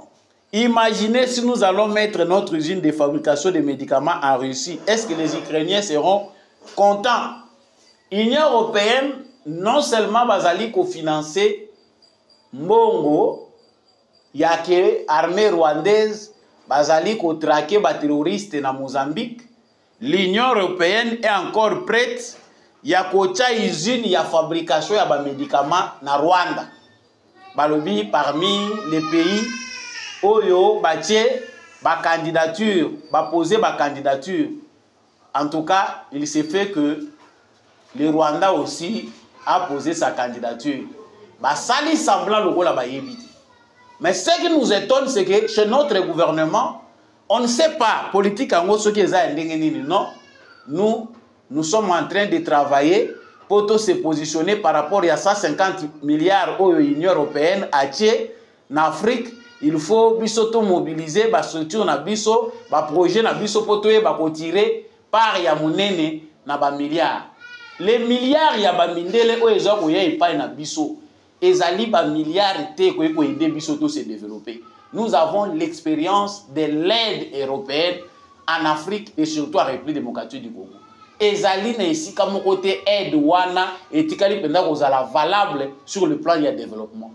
Imaginez si nous allons mettre notre usine de fabrication de médicaments en Russie. Est-ce que les Ukrainiens seront contents? L'Union européenne, non seulement bazali financer Mbongo, il y a que l'armée rwandaise bazali traquer les terroristes dans Mozambique. L'Union européenne est encore prête. Il y a une usine, il y a fabrication de médicaments na Rwanda. Balobi parmi les pays Oyo batie ba candidature, ba poser ba candidature. En tout cas, il s'est fait que le Rwanda aussi a posé sa candidature. Ba sali semblant logo la ba yebiti. Mais ce qui nous étonne, c'est que chez notre gouvernement, on ne sait pas politique en gros ce qui est non. Nous sommes en train de travailler pour se positionner par rapport à 150 milliards de l'Union européenne à en Afrique. Il faut mobiliser les structures, les projets pour tirer par ya monene na ba milliards. Les milliards ya ba mindele o ezo ko ye pa na biso. Ezali ba milliards te ko aider biso to se développer. Nous avons l'expérience de l'aide européenne en Afrique et surtout en République démocratique du Congo. Ezali na esika mo côté aide wana etikali penda kozala valable sur le plan du développement.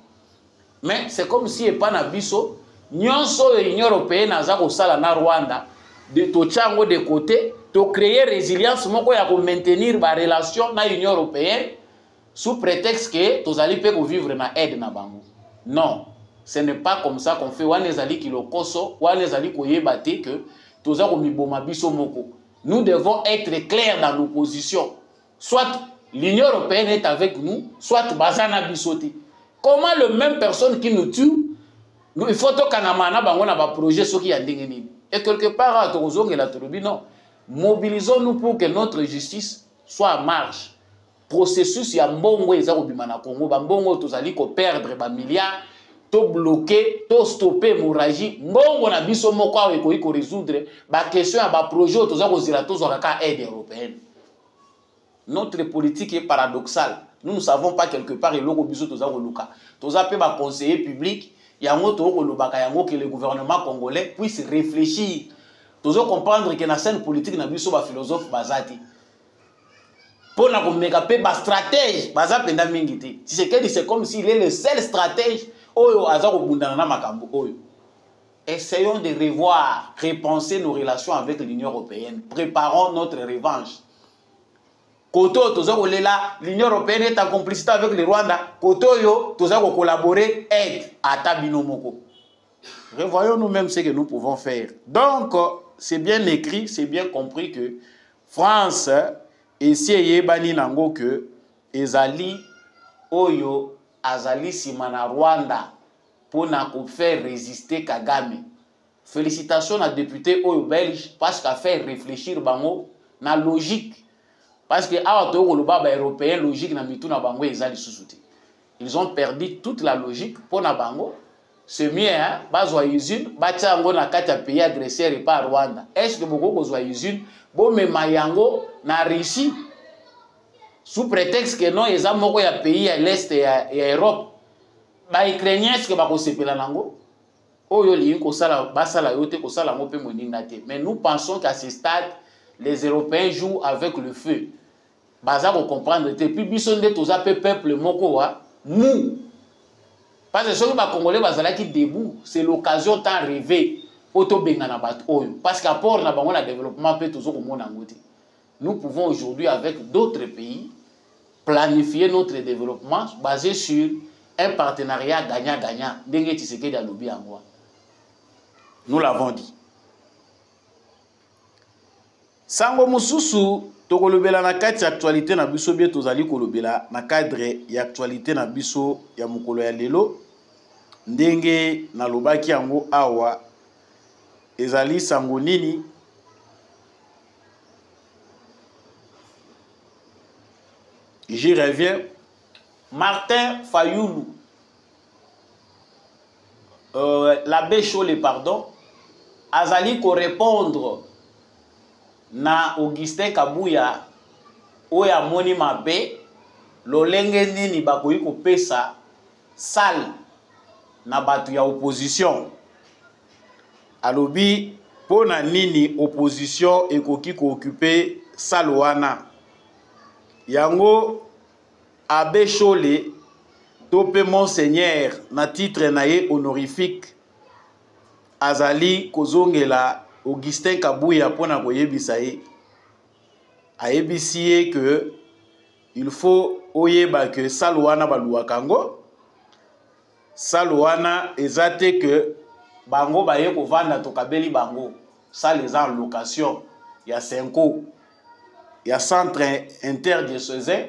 Mais c'est comme si et pas na biso nyonso l'Union européenne aza ko sala na Rwanda de tochango de côté to créer résilience moko ya ko maintenir ba relation na Union européenne sous prétexte que tozali pe ko vivre na aide na bango. Non, ce n'est pas comme ça qu'on fait. Wana ezali kilokoso, wana ezali ko yebate que toza ko miboma biso moko. Nous devons être clairs dans nos positions. Soit l'Union européenne est avec nous, soit Bazana Bisoti. Comment le même personne qui nous tue, il faut que nous ayons un projet qui a été. Et quelque part, à Torozong et la Torobi, non. Mobilisons-nous pour que notre justice soit en marche. Processus, il y a un bon way, Congo, Bambongo, tous allés perdre des milliards. To bloquer, to stopper l'hémorragie. Bon, on a vu ce mot quoi qu'on résoudre. La question à ba projet, tous aide européenne. Notre politique est paradoxale. Nous ne savons pas quelque part et logo biso tous luka. Tous appelés ba conseiller public, il y a un autre que le gouvernement congolais puisse réfléchir. Tous comprendre que la scène politique na biso ba philosophe bazati. Pour na ko mekape ba stratège, baza penda mingiti. C'est comme s'il est le seul stratège. Essayons de revoir, repenser nos relations avec l'Union européenne. Préparons notre revanche. L'Union européenne est en complicité avec le Rwanda. Koto collaborer, aide à Tabinomoko. Revoyons nous-mêmes ce que nous pouvons faire. Donc, c'est bien écrit, c'est bien compris que France, essaye bani nango que ezali oyo azali simana Rwanda pour faire résister Kagame. Félicitations à député oyo belge parce qu'a fait réfléchir bango na logique. Parce que les européens logique na mitu na bango ezali susute. Ils ont perdu toute la logique pour na bango. C'est mieux hein, bazwa usine, bacha ngo na kati ya pays agresseur et pas Rwanda. Est-ce que boko kozwa usine bo mema yango na Russie sous prétexte que non eza moko ya pays à l'est et à Europe. Ba Ukrainiens est-ce que bako sepela nango? oyo li ko sala basala yote ko sala mo pe moninga te. Mais nous pensons qu'à ce stade les Européens jouent avec le feu. Baza ko comprendre te puis biso nde toza pe peuple moko wa mou. Parce que ceux qui Congolais bazala qui debout, c'est l'occasion tant rêver auto bengana bat oyo parce qu'apport na bango na développement peut toujours au monde ngoti. Nous pouvons aujourd'hui avec d'autres pays planifier notre développement basé sur un partenariat gagnant-gagnant. Ndenge Tshisekedi alobi yango. Nous l'avons dit. Sango mususu tokolobela na kati actualité na biso bie tozali kolobela na cadre ya actualité na biso ya mukolo ya lelo ndenge na lobaki yango awa ezali sango nini j'y reviens. Martin Fayoulou l'abbé Cholé pardon azali ko répondre na Augustin Kabuya oya moni mabe lolenge nini bakoyi kopesa sale na batu ya opposition alobi pona nini opposition ekoki ko occuper sale wana yango Abbé Cholé topé monseigneur na titre na ye honorifique azali kozongela Augustin Kabuya pona koyebisa ye ayebisi ye que il faut oyeba que salwana baluaka ngo salwana ezate que bango baye kovanda tokabeli bango ça les en location ya 5 ans ya centre interdiocésain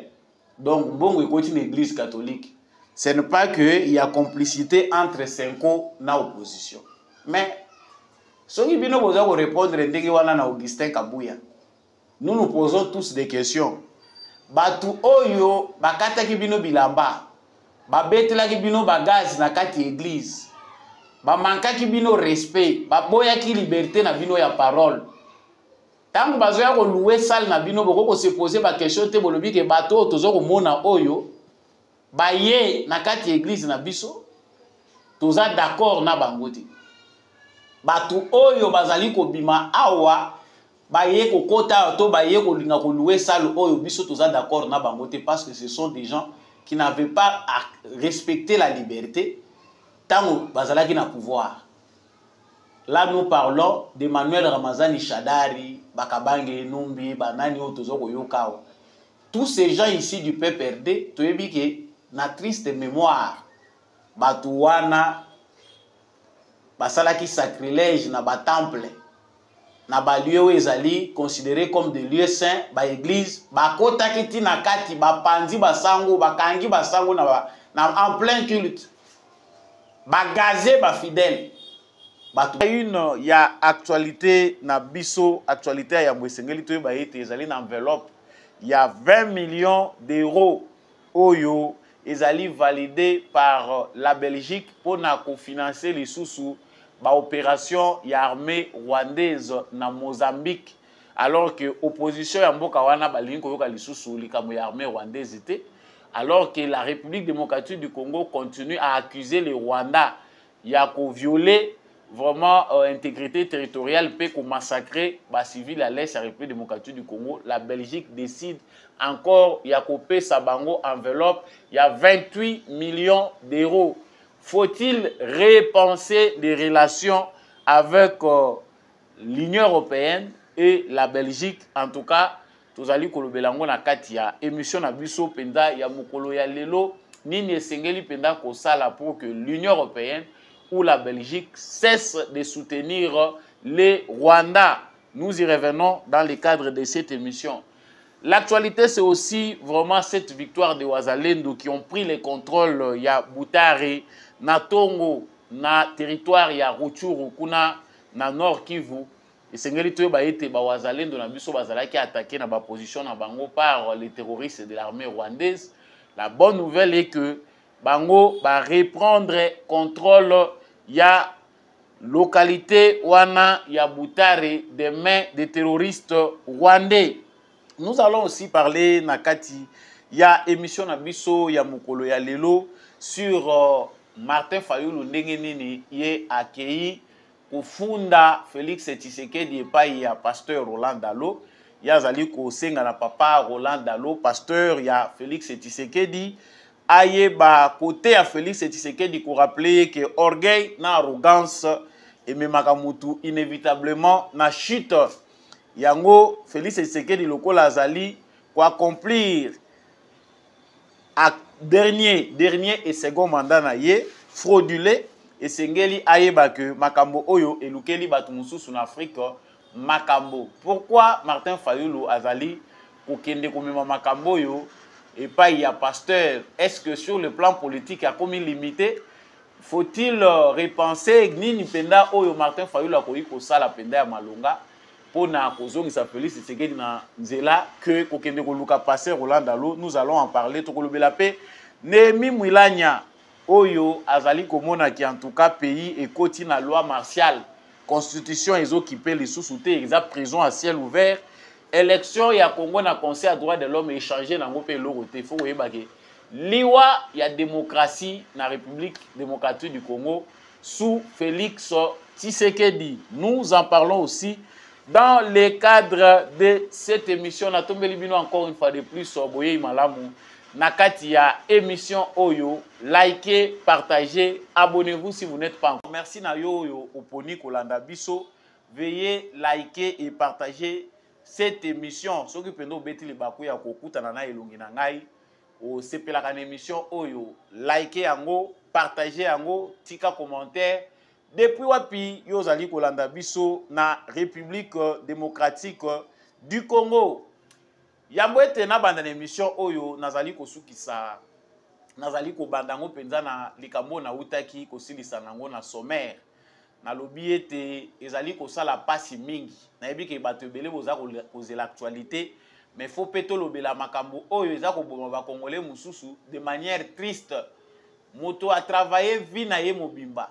donc bongo ekoti une église catholique. Ce n'est pas que il y a complicité entre 5 ans na opposition mais soki bino boza ko répondre ndenge wana na Augustin Kabuya. Nous nous posons tous des questions. Batu oyo bakataki bino bilamba. Babetelaki bino bagaz na kati église. Ba mankaki bino respect, ba boyaki liberté na bino ya parole. Tango bazoya ko louer salle na bino boko ko se poser ba question te bolobi ke bato tozo ko mona oyo ba ye na kati église na biso toza d'accord na bangoti. Batu oyo bazali ko bima awa baye ko kota to baye ko linga ko louer salle oyo biso toza d'accord na bangote parce que ce sont des gens qui n'avaient pas à respecter la liberté tant bazalaki na pouvoir. Là nous parlons d'Emmanuel Ramazani Shadari, Bakabange Numbi, Banani Otozoko Yokao. Tous ces gens ici du PPRD, toyebi ke na triste mémoire Batouana basalaki sacrilège na ba temple na ba lieu ezali considéré comme des lieux saints ba église ba kotaki ti na kati ba pandi basango bakangi basango na en plein culte ba gazé ba fidèle batu une ya actualité na biso actualité ya mwesengeli to ba ete ezali na enveloppe ya 20 millions d'euros oyo ezali validé par la Belgique pour na cofinancer les sous ba opération ya armée rwandaise na Mozambique alors que opposition ya mboka wana balingi koyoka lisusu likambo ya armée rwandaise était alors que la République démocratique du Congo continue à accuser les Rwandais ya ko violer vraiment intégrité territoriale pe ko massacrer ba civil à l'est de la République démocratique du Congo. La Belgique décide encore ya ko pesa bango enveloppe il y a 28 millions d'euros. Faut-il repenser les relations avec l'Union européenne et la Belgique? En tout cas, tozali kolobelango na kati ya émission na biso penda ya mokolo ya lelo nini esengeli penda ko sala pour que l'Union européenne ou la Belgique cesse de soutenir les Rwandais. Nous y revenons dans le cadre de cette émission. L'actualité, c'est aussi vraiment cette victoire des Wazalendo qui ont pris le contrôle ya Butare, na Tongo, na territoire ya Rutshuru, kuna na Nord Kivu. Et sengeli to ba ete ba Wazalendo na biso bazalaki attaqué na ba position na bango par les terroristes de l'armée rwandaise. La bonne nouvelle est que bango va reprendre contrôle ya localité wana ya Butare des mains des terroristes rwandais. Nous allons aussi parler nakati ya émission na biso ya mokolo ya lelo sur Martin Fayulu ndenge nini ye accueilli kufunda Félix Tshisekedi epai ya pasteur Roland Dalo yazali kosenga na papa Roland Dalo pasteur ya Félix Tshisekedi aye ba côté ya Félix Tshisekedi ko rappeler que orgueil na arrogance et memaka mutu inévitablement na chute yango Félix Tshisekedi lokola azali ko accomplir à dernier et second mandat na ye fraudulé et sengeli ayeba que makambo oyo elukeli batu mususu na Afrique makambo. Pourquoi Martin Fayulu azali kokende komema makambo oyo et pas il y a pasteur? Est-ce que sur le plan politique a comme limité? Faut-il repenser nini penda oyo Martin Fayulu akoyi kosala penda ya malonga pona kozongisa Félix Tshisekedi na nzela que kokende koluka passer Roland Dalo? Nous allons en parler tokolobela pe Némi Mwilanya oyo azali komona ki en tout cas pays ekoti na loi martiale constitution ezokipe les sous-souté exact prison à ciel ouvert élection ya Congo na conseil à droit de l'homme échangé na ngope lorote faut yeba ke liwa ya démocratie na République démocratique du Congo sous Félix Tshisekedi. Nous en parlons aussi dans le cadre de cette émission. Na tombeli bino encore une fois de plus boye malamu nakati ya émission Oyo. Likez, partagez, abonnez-vous si vous n'êtes pas encore. Merci na yo yo oponi kolanda biso. Veuillez liker et partager cette émission. Soki pendo beti le baku ya kokuta na elongi na ngai o sepelaka na émission Oyo. Likez yango, partagez yango, tika commentaire. Depuis wapi yo zali kolanda biso na République démocratique du Congo. Yambo ete na banda na émission Oyo nazali kosukisa nazali kobandango penza na likambo na utaki kosilisa nango na sommaire na lobi ete ezali kosala pasi mingi na yebi ke bato ebele boza kozela actualité mais faut peto lobela makambo oyo eza koboma ba congolais mususu de manière triste. Moto a travaillé vie na ye mobimba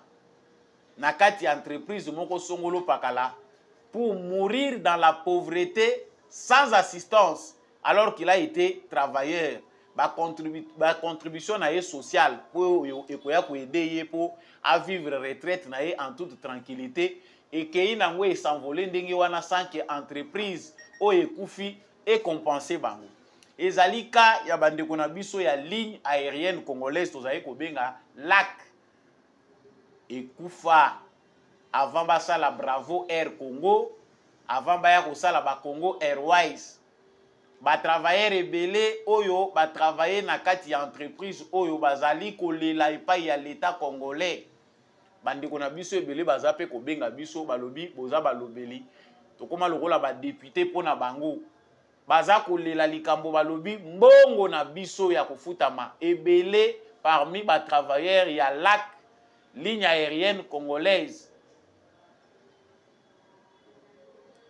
na kati entreprise moko songolo pakala pour mourir dans la pauvreté sans assistance alors qu'il a été travailleur. Ba contribution na ye sociale pour ekoya ko aider ye pour à vivre retraite na ye en toute tranquillité et que inango e s'envoler ndenge wana sans que entreprise o ekufi et compenser bango. Ezalika ya bandeko na biso ya ligne aérienne congolaise tozali ko benga LAC ekufa avant basala Bravo Air Congo avant baya ko sala ba Congo Airways. Ba travailler rebelle oyo ba travailler na kati ya entreprise oyo bazali kolela epai ya l'état congolais. Bandeko na biso ebele bazape ko benga biso balobi boza balobeli tokoma lokola ba député pona bango baza kolela likambo balobi mbongo na biso ya kofutama ebele parmi ba travailleurs ya LAC ligne aérienne congolaise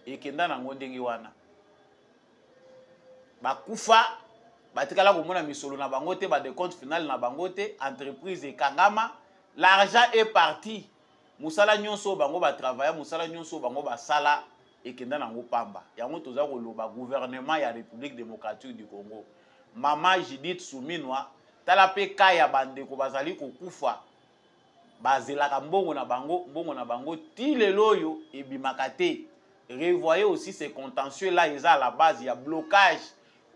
ekenda nango ndenge wana bakufa batikala komona misolo na bango te ba de compte final na bango te entreprise ekangama l'argent est parti musala nyonso bango ba travailler musala nyonso bango ba sala ekenda nango pamba yango toza koloba gouvernement ya République démocratique du Congo mama Judith Suminwa tala pe kaya bandeko bazali kokufa bazelaka mbongo na bango ti lelo yo ebimaka te. Revoyez aussi ces contentieux là eza à la base ya blocage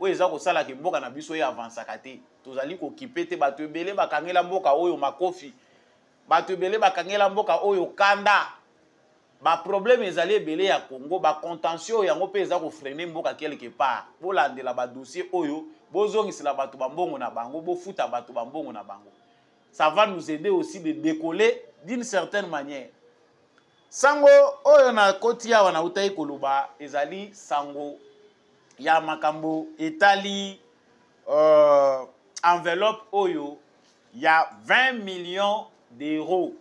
oyo eza kosala ke mboka na biso ya avansaka te tozali kokipe te bato ebele bakangela mboka oyo makofi bato ebele bakangela mboka oyo kanda ba problème ezali ebele ya Congo ba contentieux yango pe eza ko freiner mboka quelque part bolandela ba dossier oyo bozongisela bato bambongo na bango bofuta bato bambongo na bango. Ça va nous aider aussi de décoller d'une certaine manière. Sango oyo na koti ya wana utai koluba ezali sango ya makambo etali enveloppe oyo ya 20 millions d'euros.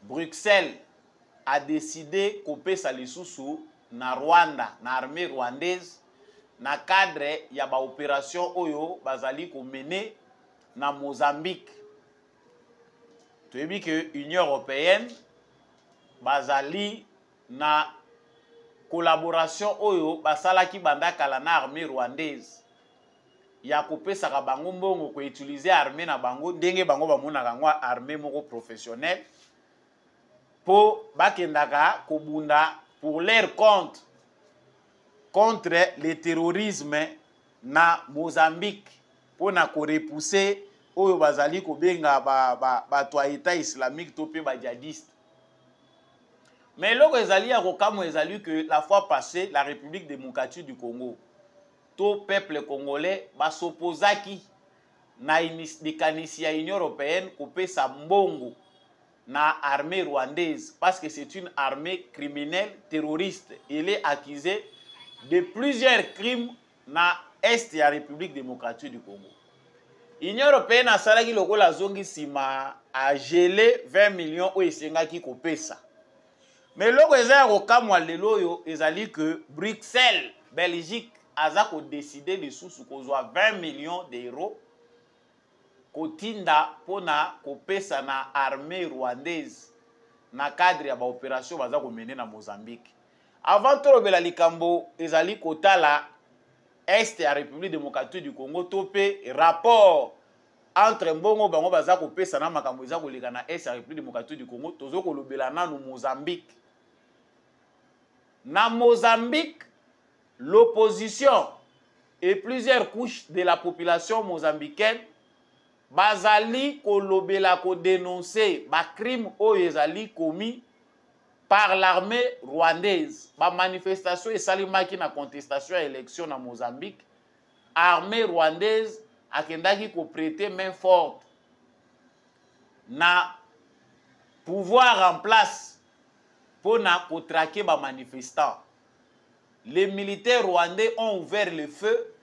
Bruxelles a décidé kopesa lisusu na Rwanda na armée rwandaise na cadre ya ba opération oyo bazali ko mener na Mozambique. Tu as vu que l'Union européenne bazali na collaboration oyo basalaki banda kala na armée rwandaise ya kopesa bango mbongo ko utiliser armée na bango ndenge bango bamonaka ngo armée moko professionnel po bakendaka kobunda pour leur compte contre le terrorisme na Mozambique pour na ko repousser oyo bazali ko benga ba État islamique to pe ba djihadiste. Mais loko ezali ya kokamo ezali que la fois passée la République démocratique du Congo tout peuple congolais ba s'opposaki na likanisi ya Union européenne kopesa mbongo na armée rwandaise parce que c'est une armée criminelle terroriste. Elle est accusée de plusieurs crimes na est ya République démocratique du Congo. Union européenne a salaki lokola zongi sima a gelé 20 millions o esengaki kopesa. Mais loko ezali kokamwa lelo yo ezali que Bruxelles, Belgique aza ko décider de sous kozwa 20 millions d'euros kotinda pona kopesa na armée rwandaise na cadre ya ba opération baza ko mener na Mozambique. Avant to lobela likambo ezali kotala est ya République démocratique du Congo topé rapport entre mbongo bango baza kopesa na makambo eza koleka na est ya République démocratique du Congo tozo ko lobela na Mozambique. Na Mozambique, l'opposition et plusieurs couches de la population mozambicaine bazali kolobela ko dénoncer ba crime oyo ezali commis par l'armée rwandaise. Ba manifestation esalimaki na contestation à élection na Mozambique. Armée rwandaise akendaki ko prêter main forte na pouvoir en place pour traquer les manifestants. Les militaires rwandais ont ouvert le feu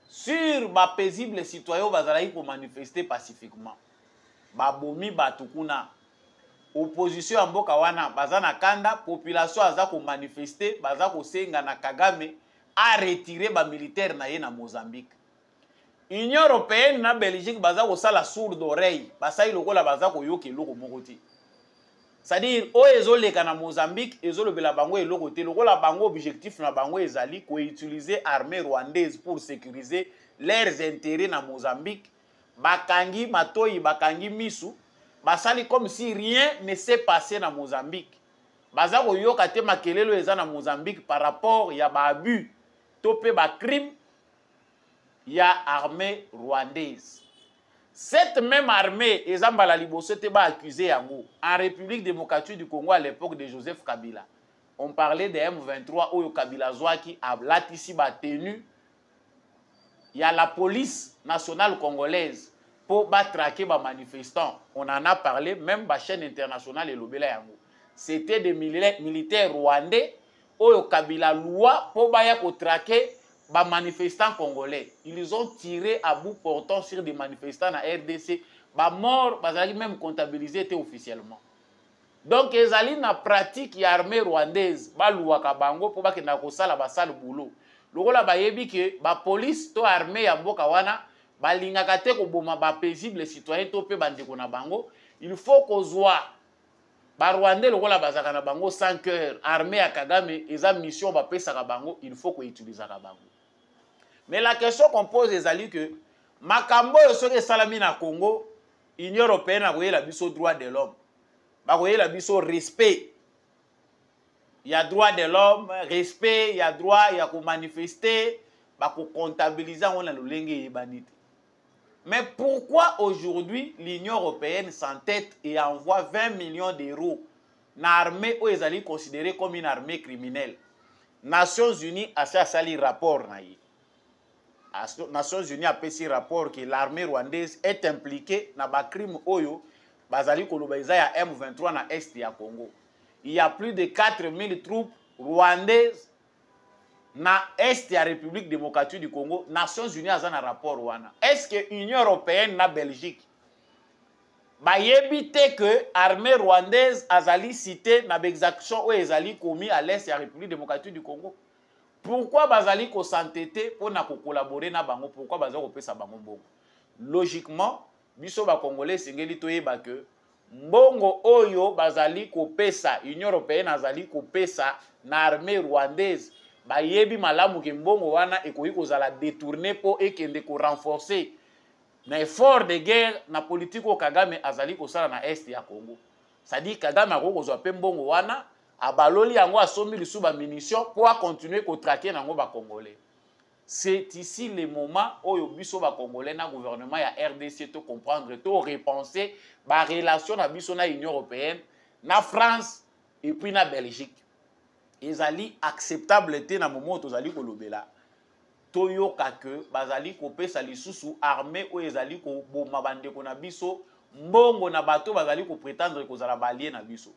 sur les paisibles citoyens qui ont manifesté pacifiquement. Babomi batukuna. Opposition en mboka wana bazana kanda, population aza ko manifester, baza ko senga na Kagame a retiré les militaires na Mozambique. Union européenne na Belgique baza ko sala sourde oreille, basai lokola baza ko yoke loko mokoti. C'est-à-dire, o ezoleka na Mozambique, ezolobela bango eloko te, lokola bango objectif na bango ezali ko utiliser armée rwandaise pour sécuriser leurs intérêts na Mozambique. Bakangi matoyi, bakangi misu, basali comme si rien ne s'est passé na Mozambique. Baza ko yoka te makelelo eza na Mozambique par rapport ya ba abus, topé ba crime ya armée rwandaise. Cette même armée, Ezambala Liboso te ba accusé yango en République démocratique du Congo à l'époque de Joseph Kabila. On parlait de M23 où Kabila Zouaki a latisi ba tenu. Il y a la police nationale congolaise pour traquer les manifestants. On en a parlé, même la chaîne internationale et l'Obela yango. C'était des militaires rwandais où Kabila loi pour traquer les manifestants congolais. Ils ont tiré à bout portant sur des manifestants na RDC. Les morts, ils même comptabilisés officiellement. Donc, ils allaient dans la pratique de l'armée rwandaise. Ils ont bango pour que na kosala basal boulot. Lokola bayebi que la police to armée ya mboka wana balingaka te ko boma ba paisible citoyen to pe bandeko na bango. Il faut kozwa ba rwandais lokola bazaka na bango sans cœur. Armée ya Kagame eza mission ba pesa ka bango, il faut ko utiliser ka bango. Mais la question qu'on pose est que makambo yo soki salami na Congo, Union européenne a la biso droit de l'homme. Ba la biso respect. Il y a droit de l'homme, respect, il y a droit, il y a qu'on manifester, ba ko comptabiliser on a lolenge yebanite. Mais pourquoi aujourd'hui l'Union européenne s'entête et envoie 20 millions d'euros dans l'armée où ils allaient considérer comme une armée criminelle? Nations Unies a sali rapport na yi. Nations Unies a fait rapport que l'armée rwandaise est impliquée dans les crimes oyo bazali kolobaiza ya M23 na est ya Congo. Il y a plus de 4000 troupes rwandaises na est ya République démocratique du Congo. Nations Unies a un rapport wana. Est-ce que l'Union européenne na Belgique ba yebite que l'armée rwandaise azali cité na exactions où ezali commis à l'est ya République démocratique du Congo? Pourquoi bazali ko s'entêter pour na collaborer na bango? Pourquoi bazali ko pesa bango mbongo? Logiquement, biso ba congolais sengeli toyeba que mbongo oyo bazali ko pesa, Union européenne azali ko pesa na armée rwandaise bayebi malamu ke mbongo wana ekoki kozala détourné po ekende ko renforcer na effort de guerre na politique o Kagame azali kosala na est ya Congo. C'est-à-dire Kagame akoki kozwa pe mbongo wana abaloli yango asombi lisu ba munition pour continuer ko traquer nango ba Congolais. C'est ici le moment où biso ba Congolais na gouvernement ya RDC to comprendre to repenser ba relation na biso na Union européenne na France et puis na Belgique. Ezali acceptable te na moment tozali kolobela. Toyoka que bazali kopesa lisusu armée o ezali ko boma bandeko na biso mbongo na bato bazali ko prétendre kozala balien na biso.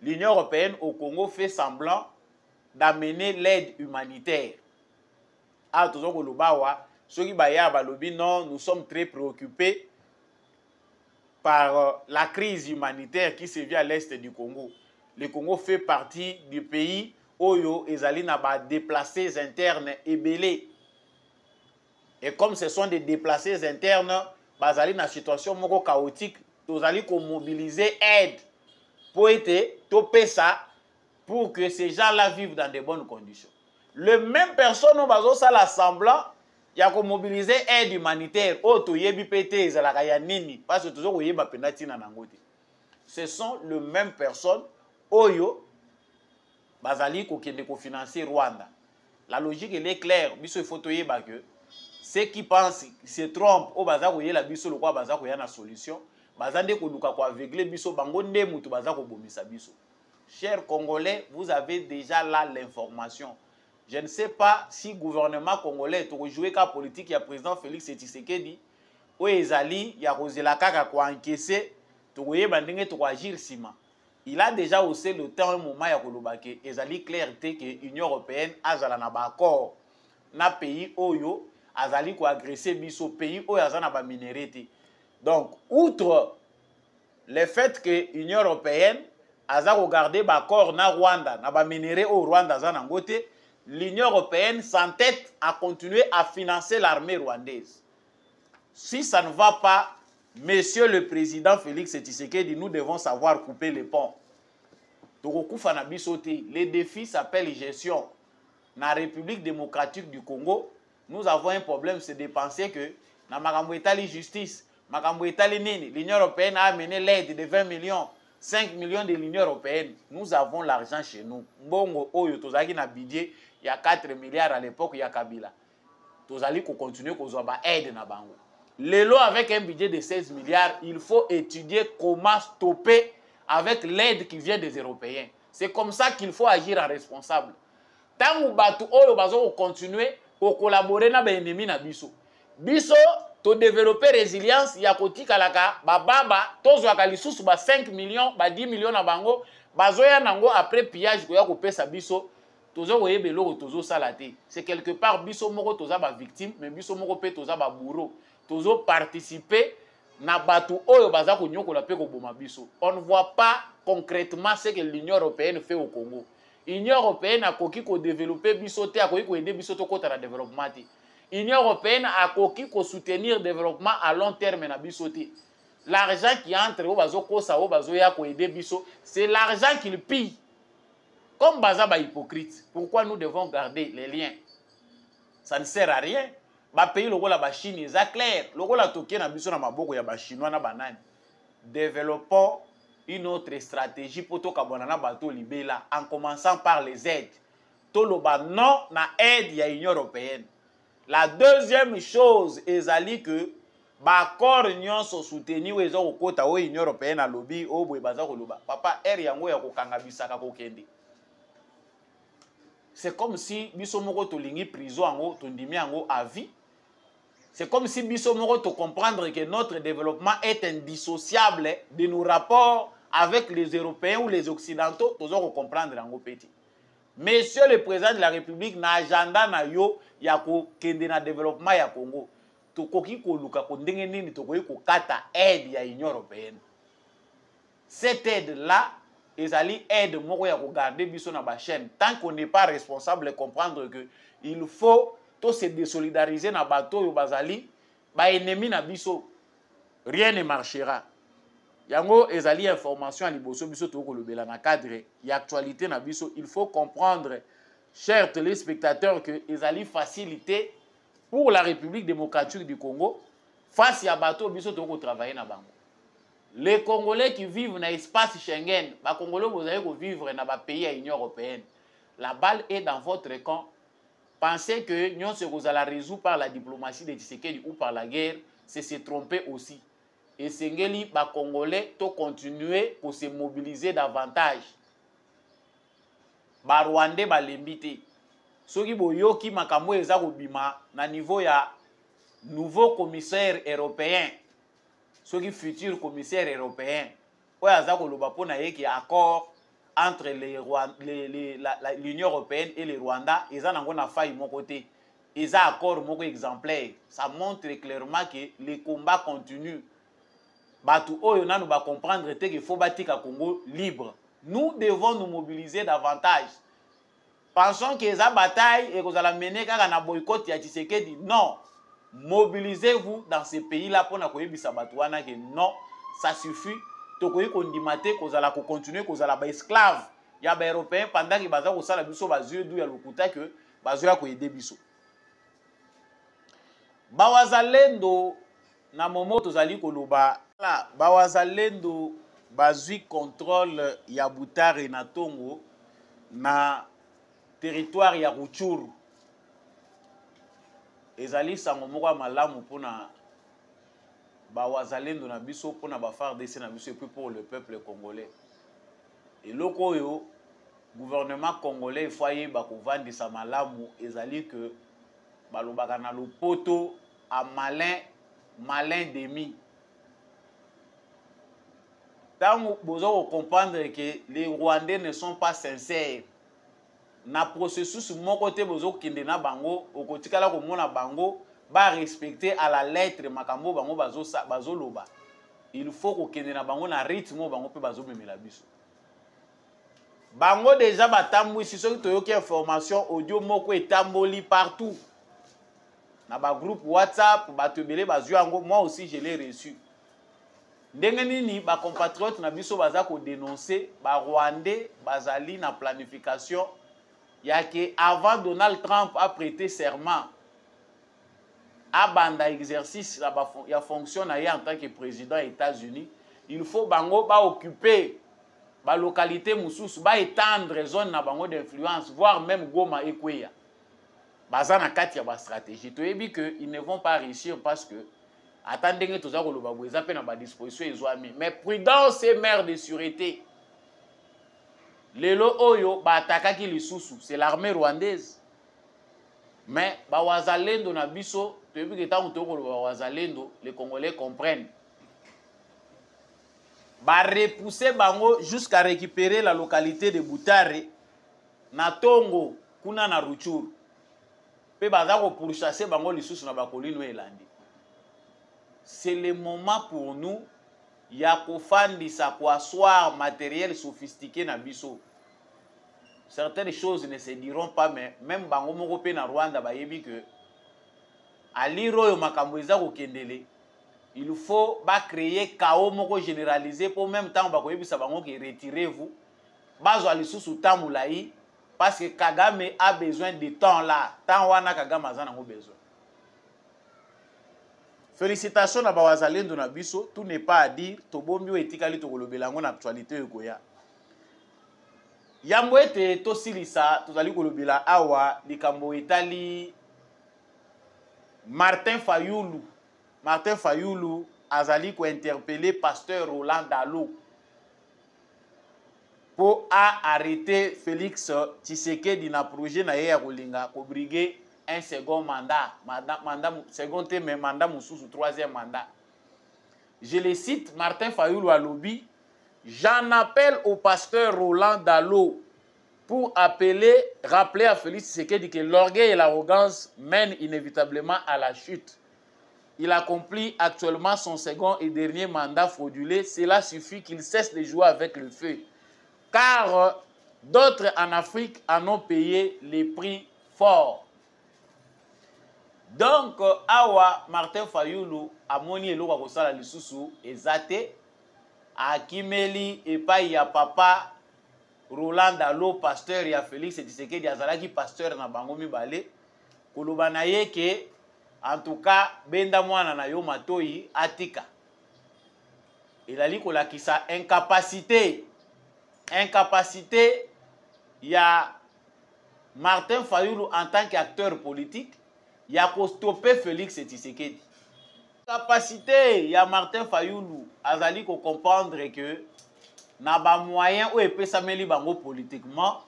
L'Union européenne au Congo fait semblant d'amener l'aide humanitaire. Ah, toujours que l'Obawa, ceux qui balobi non, nous sommes très préoccupés par la crise humanitaire qui se vit à l'est du Congo. Le Congo fait partie du pays où ezali na ba déplacés internes et belés. Et comme ce sont des déplacés internes, bazali na situation moko chaotique, tozali ko mobiliser aide pour être topé ça pour que ces gens-là vivent dans de bonnes conditions. Le même personne au bazo ça l'assemblant, il y a ko mobiliser aide humanitaire, auto yebi pété ezalaka ya nini parce que toujours ko yeba penati na nangote. Ce sont les mêmes personnes oyo bazali ko kende ko financer Rwanda. La logique elle est claire, biso il faut toyeba que ceux qui pensent se trompent au baza ko yela biso lokwa baza ko ya na solution. Bazande ko luka ko aveugler biso bango nde mutu baza ko bomisa biso. Chers Congolais, vous avez déjà là l'information. Je ne sais pas si le gouvernement congolais est joué la politique, il y a le président Félix Tshisekedi, où ezali, il y a Rosela Kaka qui a encaissé, pour agir sima. Il a déjà aussi le temps un moment ya kolobake, ezali clarté que l'Union européenne a zala na ba accord na pays oyo azali ko agresser biso pays oyo azana ba minéralité. Donc, outre le fait que l'Union européenne a regardé l'accord na Rwanda, na ba minéré au Rwanda zana ngote, l'Union européenne s'entête à continuer à financer l'armée rwandaise. Si ça ne va pas, Monsieur le Président Félix Tshisekedi, nous devons savoir couper les ponts. Les défis s'appellent gestion. Dans la République démocratique du Congo, nous avons un problème, c'est de penser que dans la justice, l'Union européenne a amené l'aide de 20 millions, 5 millions de l'Union européenne. Nous avons l'argent chez nous. Mbongo oyo tozaki na budget, il y a 4 milliards à l'époque, il y a Kabila. Tozali ko continuer ko zoba aide na bango. Lelo avec un budget de 16 milliards, il faut étudier comment stopper avec l'aide qui vient des Européens. C'est comme ça qu'il faut agir en responsable. Tant que batu oyo bazo continuer ko collaborer na ba ennemi na biso. Biso to développer résilience ya kotika laka ba baba tozo akalisusu ba 5 millions ba 10 millions na bango bazoya nango après pillage ko ya ko pesa biso tozo koyebe loko tozo salate. C'est quelque part biso moko toza ba victime mais biso moko pe toza ba bourreau. Tozo participer na batu oyo baza ko nyokola pe ko boma biso. On ne voit pas concrètement ce que l'Union européenne fait au Congo. L'Union européenne a koki ko développer biso te a koki ko aider biso to kota na développement te. L'Union européenne a koki ko soutenir le développement à long terme na biso te. L'argent qui entre au bazo kosa au bazo ya ko aider biso, c'est l'argent qu'il pille. Comme baza ba hypocrite. Pourquoi nous devons garder les liens? Ça ne sert à rien. Ba pays lokola ba Chine, ça clair. Lokola toke na biso na maboko ya ba chinois na banane. Développons une autre stratégie pour to kabonana bato libela en commençant par les aides. Toloba non na aide ya Union européenne. La deuxième chose ezali que ba accord nyonso soutenu wezo kokota o Union européenne a lobby o boye baza koloba. Papa air yango ya kokanga bisaka kokende. C'est comme si biso moko tolingi prison yango tondimi yango à vie. C'est comme si biso moko to comprendre que notre développement est indissociable de nos rapports avec les Européens ou les Occidentaux, tozo comprendre yango petit. Monsieur le Président de la République na agenda na yo ya ko kende na développement ya Congo. To koki ko luka ko ndenge nini to koki ko kata aide ya Union européenne. Cette aide là ezali aide moko ya ko garder biso na ba chaîne tant qu'on n'est pas responsable comprendre que il faut to se désolidariser na bato yo bazali ba ennemi na biso, rien ne marchera. Yango ezali information à liboso biso to ko lobela na cadre ya actualité na biso. Il faut comprendre chers téléspectateurs, que ils allaient faciliter pour la République démocratique du Congo face à bateau biso to travailler na bango. Les Congolais qui vivent dans l'espace Schengen, les Congolais vous allez vivre dans les pays de l'Union européenne. La balle est dans votre camp. Pensez que nous se la résoudre par la diplomatie de Tshisekedi ou par la guerre, c'est se tromper aussi. Et Sengeli, les Congolais to continuer pour se mobiliser davantage. Les Rwandais ba lembité. Ceux qui boyoki makambo eza kobima na niveau ya nouveau commissaire européen. Ceux qui futurs commissaires européens, il y a accord entre l'Union européenne et le Rwanda. Ils ont failli mon côté. Ils ont un accord exemplaire. Ça montre clairement que les combats continuent. On va comprendre qu'il faut bâtir un Congo libre. Nous devons nous mobiliser davantage. Pensons que la bataille et que la mener car on a boycotté Tshisekedi. Non. Mobilisez-vous dans ces pays-là pour que non, ça suffit. Tokoyi kondimate kozala ko continuer kozala ba esclave. Ya ba européen pendant que baza ko sala biso bazue du ya lokuta que bazoya ko aider biso. Bawazalendo na momo tozali koloba la bawazalendo bazui contrôle ya Butare na Tongo na territoire ya Rutshuru. Ezali sango moko malamu pona bawazalendo na biso pona ba FARDC na biso et puis pour le peuple congolais. Et loko yo gouvernement congolais foyer ba ko vandisa malamu ezali que balobaka na lopoto a malin demi. Tant bozo comprendre que les Rwandais ne sont pas sincères. Na processus mon côté bozo kende na bango okotikala ko mona bango ba respecter à la lettre makambo bango bazo loba. Il faut ko kende na bango na rythme bango pe bazo memela biso. Bango déjà batambu si soki toyoki information audio moko etamboli partout. Na ba groupe WhatsApp bato belé bazu yango moi aussi je l'ai reçu. Ndenge nini ba compatriotes na biso baza ko dénoncer ba Rwandais bazali na planification. Il y a que avant Donald Trump a prêté serment à banda exercice il a fonctionné en tant que président des États-Unis, il faut bango ba occuper ba localité mususu ba étendre zone na bango d'influence voire même Goma et Kweya. Baza na kati ya ba stratégie. To yebi que ils ne vont pas réussir parce que attendez que toza ko loba boza pe na ba disposition ezwami. Mais prudence et mère de sûreté. Lelo oyo ba atakaki lisusu, c'est l'armée rwandaise. Mais ba wazalendo na biso, depuis que tant to ko ba wazalendo, les Congolais comprennent. Ba repousser bango jusqu'à récupérer la localité de Butare na Tongo kuna na Rutshuru. Pe baza ko pourchasser bango lisusu na ba kolino elandi. C'est le moment pour nous ya kofandisa ko asseoir matériel sophistiqué na biso. Certaines choses ne se diront pas, mais même bango moko pe na Rwanda ba yebi que aliro yo makambo eza ko kendele. Il faut ba créer chaos moko généralisé pour même temps ba ko yebisa bango que retirez-vous. Bazo alisusu tamulayi parce que Kagame a besoin de temps là. Temps wana Kagame a besoin. Félicitations à Bawazalendo na biso, tout n'est pas à dire. Tobombi etikali to kolobelango na actualité ekoya. Yambo ete to silisa tozali kolobela awa likambo etali Martin Fayulu. Martin Fayulu azali ko interpeller pasteur Roland Dalo pour arrêter Félix Tshisekedi na projet na ye ya kolinga ko briguer un second mandat, second mais mandat mususu troisième mandat. Je le cite, Martin Fayulu à lobby. J'en appelle au pasteur Roland Dalo pour rappeler à Félix Tshisekedi que l'orgueil et l'arrogance mènent inévitablement à la chute. Il accomplit actuellement son second et dernier mandat fraudulé. Cela suffit qu'il cesse de jouer avec le feu. Car d'autres en Afrique en ont payé les prix forts. Donc, awa Martin Fayulu amoni eloko kosala lisusu ezate akimeli epai ya papa Roland Dalo pasteur ya Félix Tshisekedi azalaki pasteur na bango mibale koloba na ye ke en tout cas benda mwana na yo matoi atika elali kolakisa incapacité ya Martin Fayulu en tant qu'acteur politique ya ko stopper Félix Tshisekedi. Capacité ya Martin Fayulu azali ko comprendre que na ba moyen ou epesameli bango politiquement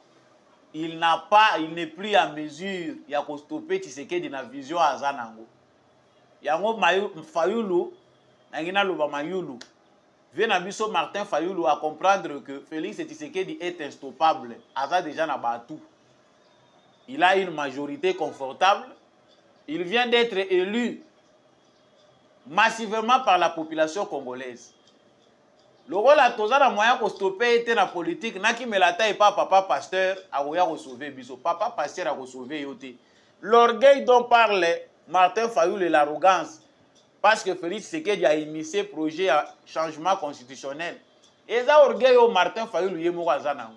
il n'est plus en mesure ya ko stopper Tshisekedi na vision azanango. Yango Fayulu ngina loba Mayulu vient na biso Martin Fayulu à comprendre que Félix Tshisekedi est instoppable aza déjà na batou. Il a une majorité confortable. Il vient d'être élu massivement par la population congolaise. Le rôle à tous les moyens pour stopper était la politique. Naki melata et pas papa pasteur a sauver biso. Papa pasteur a sauver yote. L'orgueil dont parle Martin Fayulu et l'arrogance parce que Félix Tshisekedi a initié projet à changement constitutionnel. Et ça orgueil au Martin Fayulu yemo azana.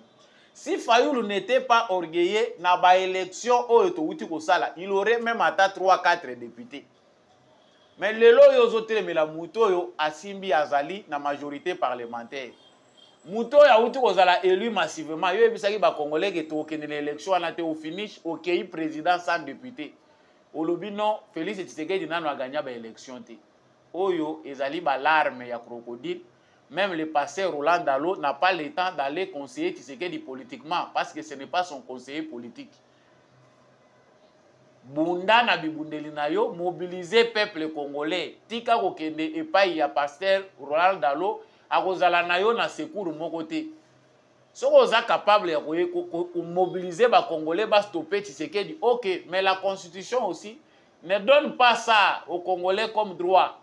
Si Fayulu n'était pas orgueilleux, na ba élection il aurait même atteint 3-4 députés. Mais le lo yo zotre me la muto yo asimbi azali na majorité parlementaire. Muto ya uti kozala élu massivement. Yo ebisaki ba congolais ke to kende l'élection ana te au finish au pays président sans député. Olobi non Félix Tshisekedi nano a gagné ba élection te. Oyo ezali ba larme ya crocodile. Même le pasteur Roland Dalo n'a pas le temps d'aller conseiller Tshisekedi politiquement parce que ce n'est pas son conseiller politique. Bunda na bibundeli na yo mobiliser peuple congolais. Tika kokende epai ya pasteur Roland Dalo akozala na yo na secours moko te. Soko oza capable ya mobiliser ba congolais ba stopper Tshisekedi. OK, mais la constitution aussi ne donne pas ça aux congolais comme droit.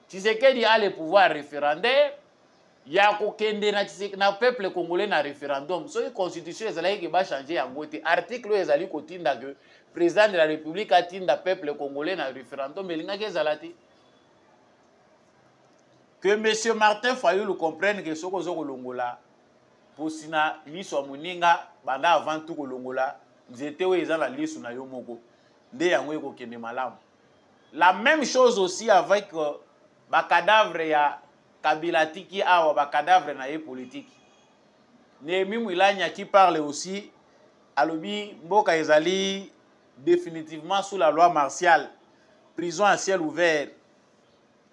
Tshisekedi a le pouvoir référendaire, ya kokende na peuple congolais na référendum. So la constitution ezali ke ba changer yango te. Article ezali kotinda que président de la République atinda peuple congolais na référendum elingaki ezalati. Que monsieur Martin Fayulu comprenne que soko zo kolongola posina liso muninga banda avant tout kolongola nzete we ezala liso na yo moko nde yango ekokende malamu. La même chose aussi avec ba cadavre ya Kabila tiki awa ba cadavre na ye politique. Némi Mwilanya qui parle aussi alobi mboka ezali définitivement sous la loi martiale, prison à ciel ouvert.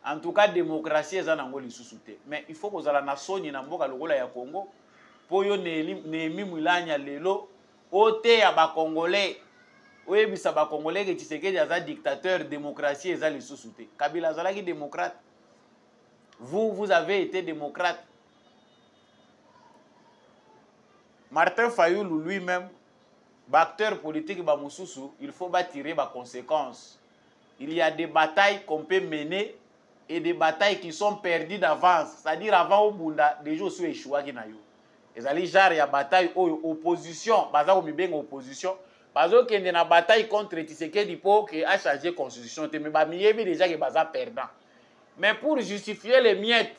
En tout cas démocratie eza nango lisusu te. Mais il faut kozala na soni na mboka lokola ya Congo po yo Némi Mwilanya lelo ote ya ba congolais oyebisa ba congolais que Tshisekedi aza dictateur, démocratie eza lisusu te. Kabila azalaki démocrate. Vous avez été démocrate. Martin Fayulu lui-même, acteur politique, il faut tirer les conséquences. Il y a des batailles qu'on peut mener et des batailles qui sont perdues d'avance. C'est-à-dire avant au Bunda, déjà aussi échoué. Et ça, il y a des batailles opposition, opposition. Parce qu'il y a une bataille contre Tshisekedi pour qu'il a changé la constitution. Mais il y a déjà des perdants. Mais pour justifier les miettes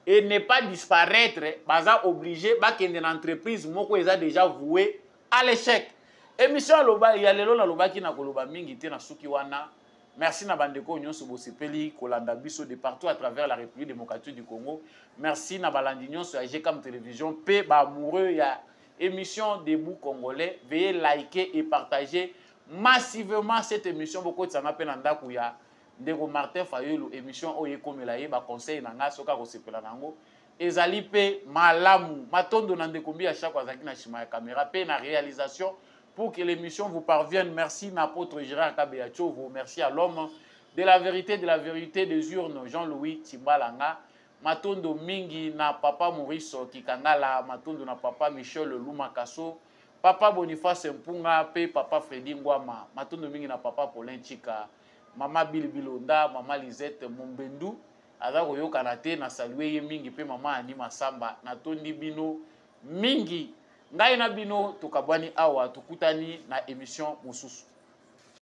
et ne pas disparaître, baza obligé qu'il y ait une entreprise qui est déjà vouée à l'échec. Émission loba il y a lelo na loba ki na koloba mingi te na suki wana. Merci na bandeko nyonso bosepeli kolanda biso de partout à travers la République démocratique du Congo. Merci na balandi nyonso ya GCAM télévision pe ba amoureux ya émission Debout Congolais. Veuillez liker et partager massivement cette émission boko tsanga pe na ndaku ya ndeko Martin Fayulu émission oye komela ye ba conseil na nga soka kosepela nango ezali pe malamu matondo na ndeko mbi ya chaque azaki na chima ya caméra pe na réalisation pour que l'émission vous parvienne. Merci n'apôtre Gérard Kabeyacho, vous merci à l'homme de la vérité des urnes Jean-Louis Timbalanga matondo mingi na papa Maurice Kikangala matondo na papa Michel Lumakaso papa Boniface Mpunga pe papa Freddy Ngwama matondo mingi na papa Paulin Chika Mama Bilbilonda, Mama Lisette Mombendu, aza koyoka na te na saluer ye mingi pe mama Ani Masamba na tondi bino mingi. Ngai na bino tukabwani awa tukutani na émission mususu.